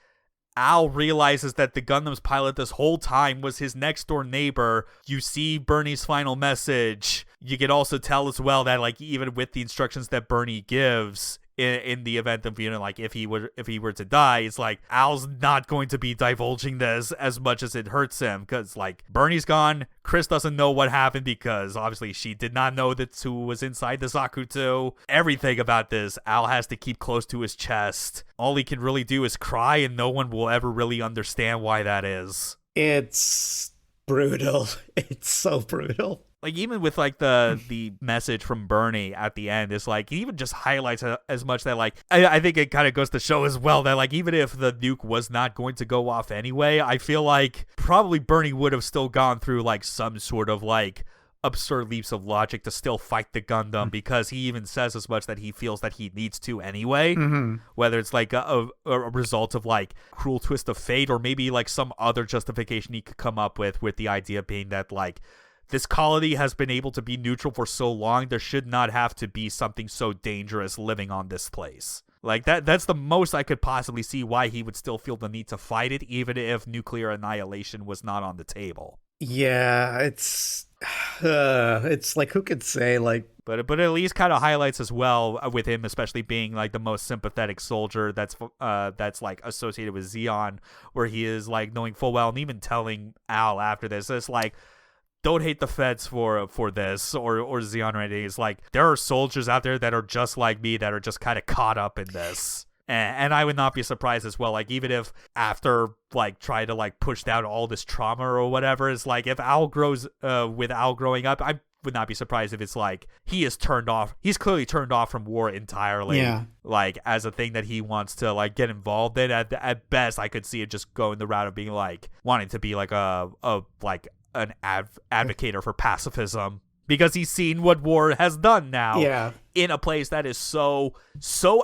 Al realizes that the Gundam's pilot this whole time was his next door neighbor. You see Bernie's final message. You can also tell as well that, like, even with the instructions that Bernie gives, in the event of, you know, like, if he were to die, it's like Al's not going to be divulging this as much as it hurts him, because, like, Bernie's gone, Chris doesn't know what happened because obviously she did not know that's who was inside the Zaku 2. Everything about this Al has to keep close to his chest. All he can really do is cry, and no one will ever really understand why that is. It's brutal. It's so brutal. like even with like the message from Bernie at the end is like, it even just highlights as much that like I think it kind of goes to show as well that like even if the nuke was not going to go off anyway, I feel like probably Bernie would have still gone through like some sort of like absurd leaps of logic to still fight the Gundam, because he even says as much that he feels that he needs to anyway, whether it's like a result of like cruel twist of fate, or maybe like some other justification he could come up with the idea being that like this colony has been able to be neutral for so long, there should not have to be something so dangerous living on this place. Like that's the most I could possibly see why he would still feel the need to fight it, even if nuclear annihilation was not on the table. Yeah, it's like, who could say, like, but at least kind of highlights as well, with him especially being like the most sympathetic soldier that's like associated with Zeon, where he is like knowing full well and even telling Al after this, it's like, don't hate the feds for this or Zeon or anything. It's like, there are soldiers out there that are just like me that are just kind of caught up in this. And I would not be surprised as well, like, even if after, like, trying to, like, push down all this trauma or whatever, it's like, if Al grows, with Al growing up, I would not be surprised if it's like, he's clearly turned off from war entirely. Yeah. Like, as a thing that he wants to, like, get involved in. At best, I could see it just going the route of being, like, wanting to be, like, an advocator for pacifism. Because he's seen what war has done now in a place that is so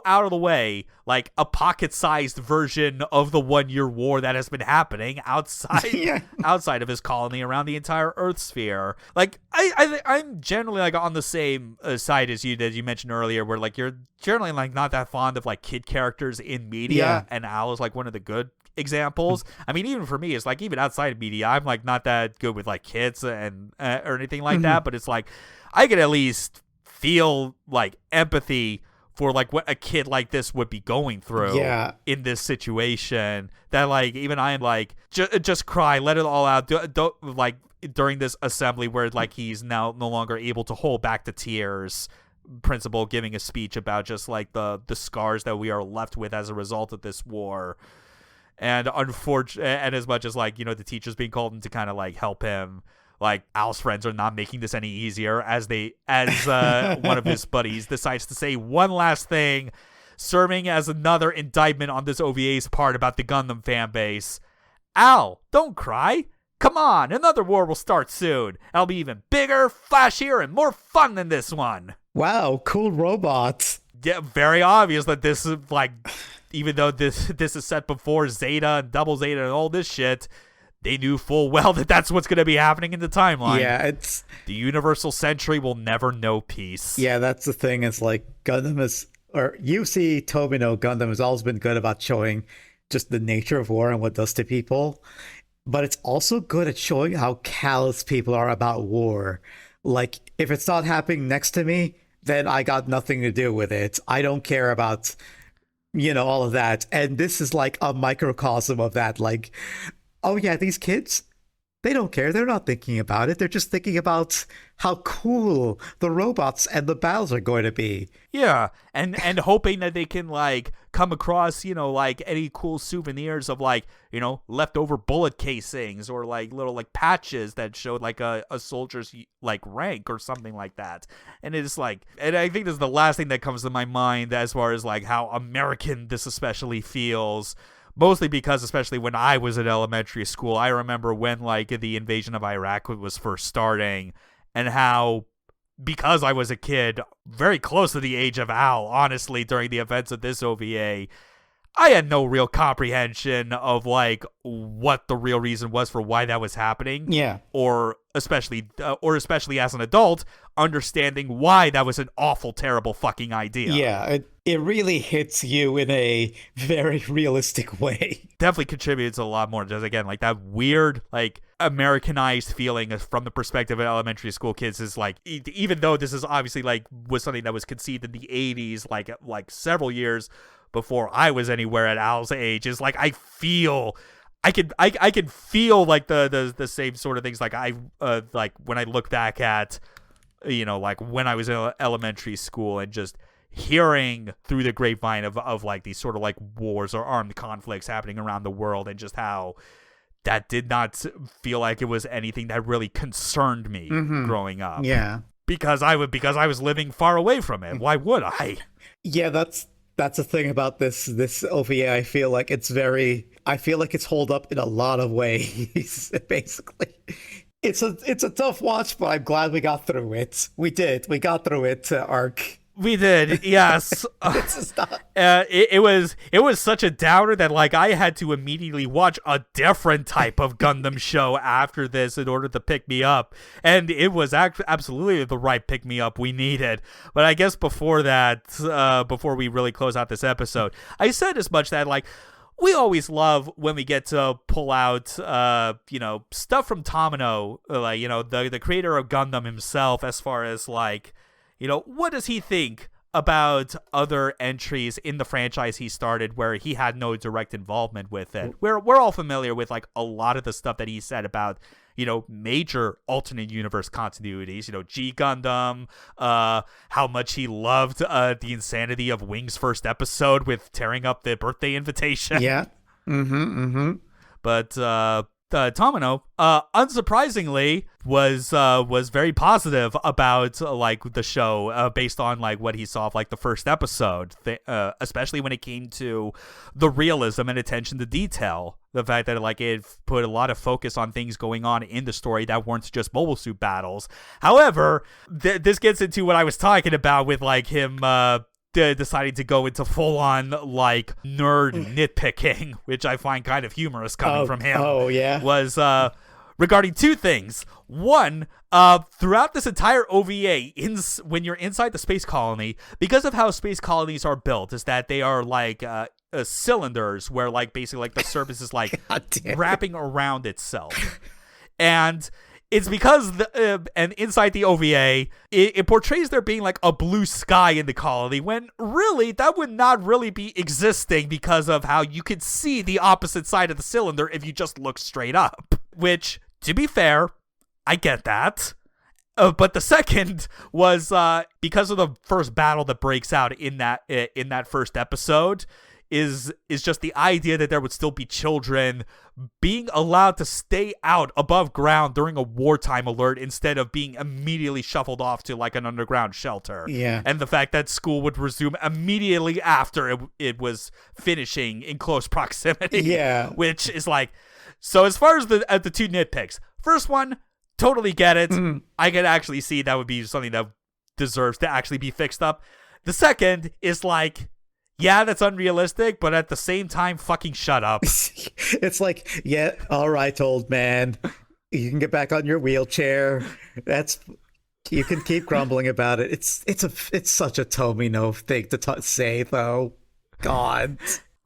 out of the way, like a pocket-sized version of the 1 year war that has been happening outside of his colony around the entire Earth sphere. Like, I'm generally like on the same side as you that you mentioned earlier, where like you're generally like not that fond of like kid characters in media, and Al is like one of the good examples. I mean, even for me, it's like, even outside of media, I'm like not that good with like kids and or anything like that, but it's like I could at least feel like empathy for like what a kid like this would be going through in this situation, that like even I am like just cry, let it all out. Don't like during this assembly where like he's now no longer able to hold back the tears, principal giving a speech about just like the scars that we are left with as a result of this war. And and as much as like, you know, the teachers being called in to kind of like help him, like Al's friends are not making this any easier as one of his buddies decides to say one last thing, serving as another indictment on this OVA's part about the Gundam fan base. Al, don't cry. Come on, another war will start soon. It'll be even bigger, flashier, and more fun than this one. Wow, cool robots. Yeah, very obvious that this is like, even though this is set before Zeta and Double Zeta and all this shit, they knew full well that that's what's going to be happening in the timeline. Yeah, it's... The Universal Century will never know peace. Yeah, that's the thing. It's like Gundam is... Or UC Tomino Gundam has always been good about showing just the nature of war and what it does to people. But it's also good at showing how callous people are about war. Like, if it's not happening next to me, then I got nothing to do with it. I don't care about, you know, all of that. And this is like a microcosm of that. Like, oh yeah, these kids, they don't care. They're not thinking about it. They're just thinking about how cool the robots and the battles are going to be. Yeah, and hoping that they can like come across, you know, like any cool souvenirs of like, you know, leftover bullet casings or like little like patches that showed like a soldier's like rank or something like that. And it's like, and I think this is the last thing that comes to my mind as far as like how American this especially feels. Mostly because, especially when I was in elementary school, I remember when like the invasion of Iraq was first starting, and how, because I was a kid very close to the age of Al, honestly, during the events of this OVA, I had no real comprehension of like what the real reason was for why that was happening. Yeah. Or especially as an adult, understanding why that was an awful, terrible fucking idea. Yeah, it really hits you in a very realistic way. Definitely contributes a lot more. Just again, like that weird, like Americanized feeling from the perspective of elementary school kids is like, even though this is obviously like was something that was conceived in the 80s, like several years before I was anywhere at Al's age, is like I can feel like the same sort of things like like when I look back at, you know, like when I was in elementary school and just hearing through the grapevine of like these sort of like wars or armed conflicts happening around the world, and just how that did not feel like it was anything that really concerned me growing up. Yeah. Because I was living far away from it. Why would I? Yeah, that's the thing about this OVA. I feel like it's holed up in a lot of ways. Basically, it's a tough watch, but I'm glad we got through it. We got through it, Arc. We did, yes. It was such a downer that like I had to immediately watch a different type of Gundam show after this in order to pick me up, and it was absolutely the right pick me up we needed. But I guess before that, before we really close out this episode, I said as much that like we always love when we get to pull out, stuff from Tamino, like the creator of Gundam himself, as far as like. What does he think about other entries in the franchise he started where he had no direct involvement with it? We're all familiar with like a lot of the stuff that he said about, major alternate universe continuities, G Gundam, how much he loved the insanity of Wing's first episode with tearing up the birthday invitation. Yeah. But Tamino, unsurprisingly, was very positive about like the show, based on like what he saw of like the first episode, especially when it came to the realism and attention to detail. The fact that like it put a lot of focus on things going on in the story that weren't just mobile suit battles. However, this gets into what I was talking about with like him. Deciding to go into full-on like nerd nitpicking, which I find kind of humorous coming from him. Oh yeah, was regarding two things. One, throughout this entire OVA, when you're inside the space colony, because of how space colonies are built, is that they are like cylinders where like basically like the surface is like wrapping around itself, and. It's because, and inside the OVA, it portrays there being like a blue sky in the colony, when really that would not really be existing because of how you could see the opposite side of the cylinder if you just look straight up. Which, to be fair, I get that. But the second was because of the first battle that breaks out in that first episode. Is just the idea that there would still be children being allowed to stay out above ground during a wartime alert instead of being immediately shuffled off to like an underground shelter. Yeah. And the fact that school would resume immediately after it was finishing in close proximity. Yeah. Which is like, so as far as the two nitpicks, first one, totally get it. I could actually see that would be something that deserves to actually be fixed up. The second is like, yeah, that's unrealistic, but at the same time, fucking shut up. It's like, yeah, all right, old man. You can get back on your wheelchair. You can keep grumbling about it. It's such a Tomino thing to say, though. God.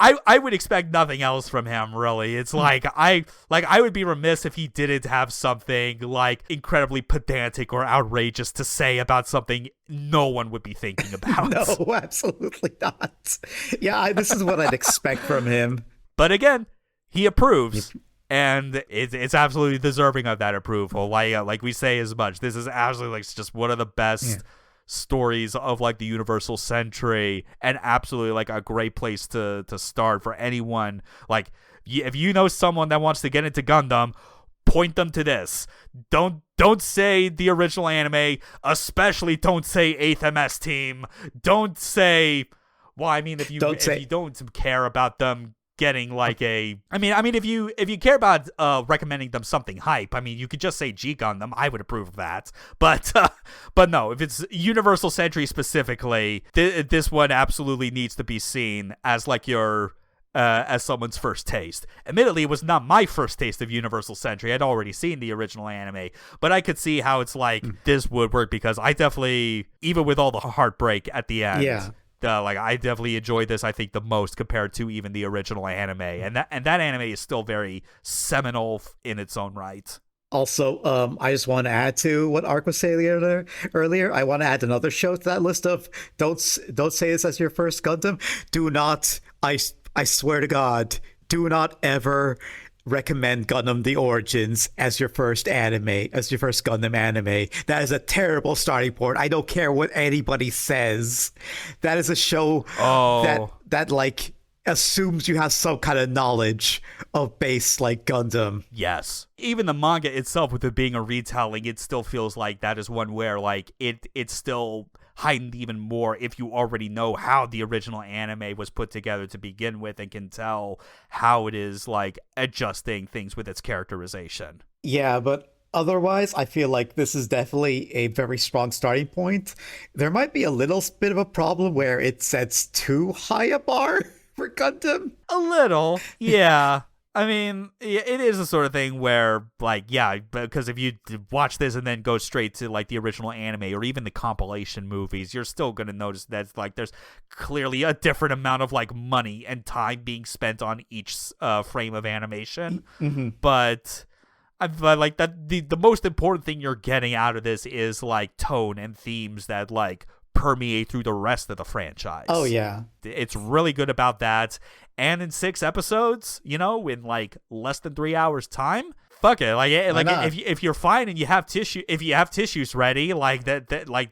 I would expect nothing else from him, really. It's like I would be remiss if he didn't have something like incredibly pedantic or outrageous to say about something no one would be thinking about. No, absolutely not. Yeah, this is what I'd expect from him. But again, he approves, and it's absolutely deserving of that approval. Like we say as much, this is absolutely like just one of the best stories of like the Universal Century, and absolutely like a great place to start for anyone. Like if you know someone that wants to get into Gundam, point them to this. Don't say the original anime, especially don't say 8th MS team. Don't say, well, I mean, if you don't care about them getting like a, I mean if you care about recommending them something hype, I mean you could just say G Gundam. I would approve of that. But no, if it's Universal Century specifically, this one absolutely needs to be seen as like your as someone's first taste. Admittedly, it was not my first taste of Universal Century. I'd already seen the original anime, but I could see how it's like this would work, because I definitely, even with all the heartbreak at the end, I definitely enjoyed this, I think, the most compared to even the original anime. And that anime is still very seminal in its own right. Also, I just want to add to what Ark was saying earlier. I want to add another show to that list of don't say this as your first Gundam. Do not, I swear to God, do not ever recommend Gundam The Origins as your first Gundam anime. That is a terrible starting point. I don't care what anybody says. That is a show that like assumes you have some kind of knowledge of base like Gundam. Yes. Even the manga itself, with it being a retelling, it still feels like that is one where like it's still heightened even more if you already know how the original anime was put together to begin with and can tell how it is like adjusting things with its characterization. Yeah, but otherwise, I feel like this is definitely a very strong starting point. There might be a little bit of a problem where it sets too high a bar for Gundam. A little, yeah. I mean, it is a sort of thing where, like, yeah, because if you watch this and then go straight to, like, the original anime or even the compilation movies, you're still going to notice that, like, there's clearly a different amount of, like, money and time being spent on each frame of animation. Mm-hmm. But like, that the most important thing you're getting out of this is, like, tone and themes that, like, permeate through the rest of the franchise. Oh, yeah. It's really good about that. And in 6 episodes, you know, in like less than 3 hours time, fuck it. Like if you're fine and you have tissues ready, like that like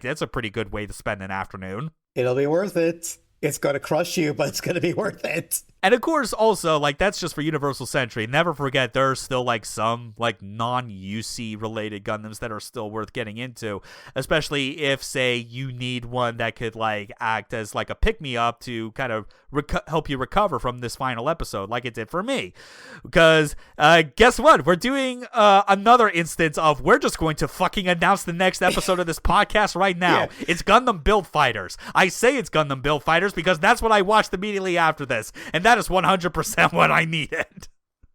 that's a pretty good way to spend an afternoon. It'll be worth it. It's going to crush you, but it's going to be worth it. And of course, also, like, that's just for Universal Century. Never forget, there are still, like, some, like, non-UC related Gundams that are still worth getting into. Especially if, say, you need one that could, like, act as, like, a pick-me-up to kind of help you recover from this final episode, like it did for me. Because, guess what? We're doing another instance of we're just going to fucking announce the next episode of this podcast right now. Yeah. It's Gundam Build Fighters. I say it's Gundam Build Fighters because that's what I watched immediately after this. And that is 100% what I needed.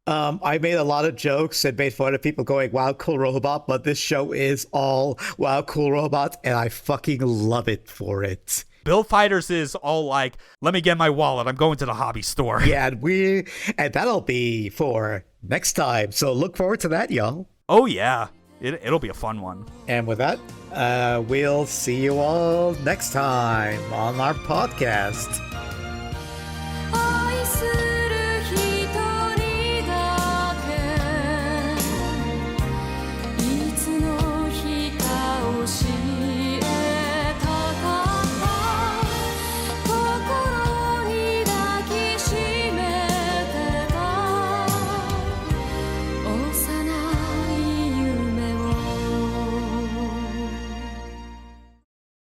I made a lot of jokes and made fun of people going, wow, cool robot, but this show is all wow, cool robot, and I fucking love it for it. Build Fighters is all like, let me get my wallet, I'm going to the hobby store. Yeah, and that'll be for next time, so look forward to that, y'all. Oh yeah, it'll be a fun one. And with that, we'll see you all next time on our podcast.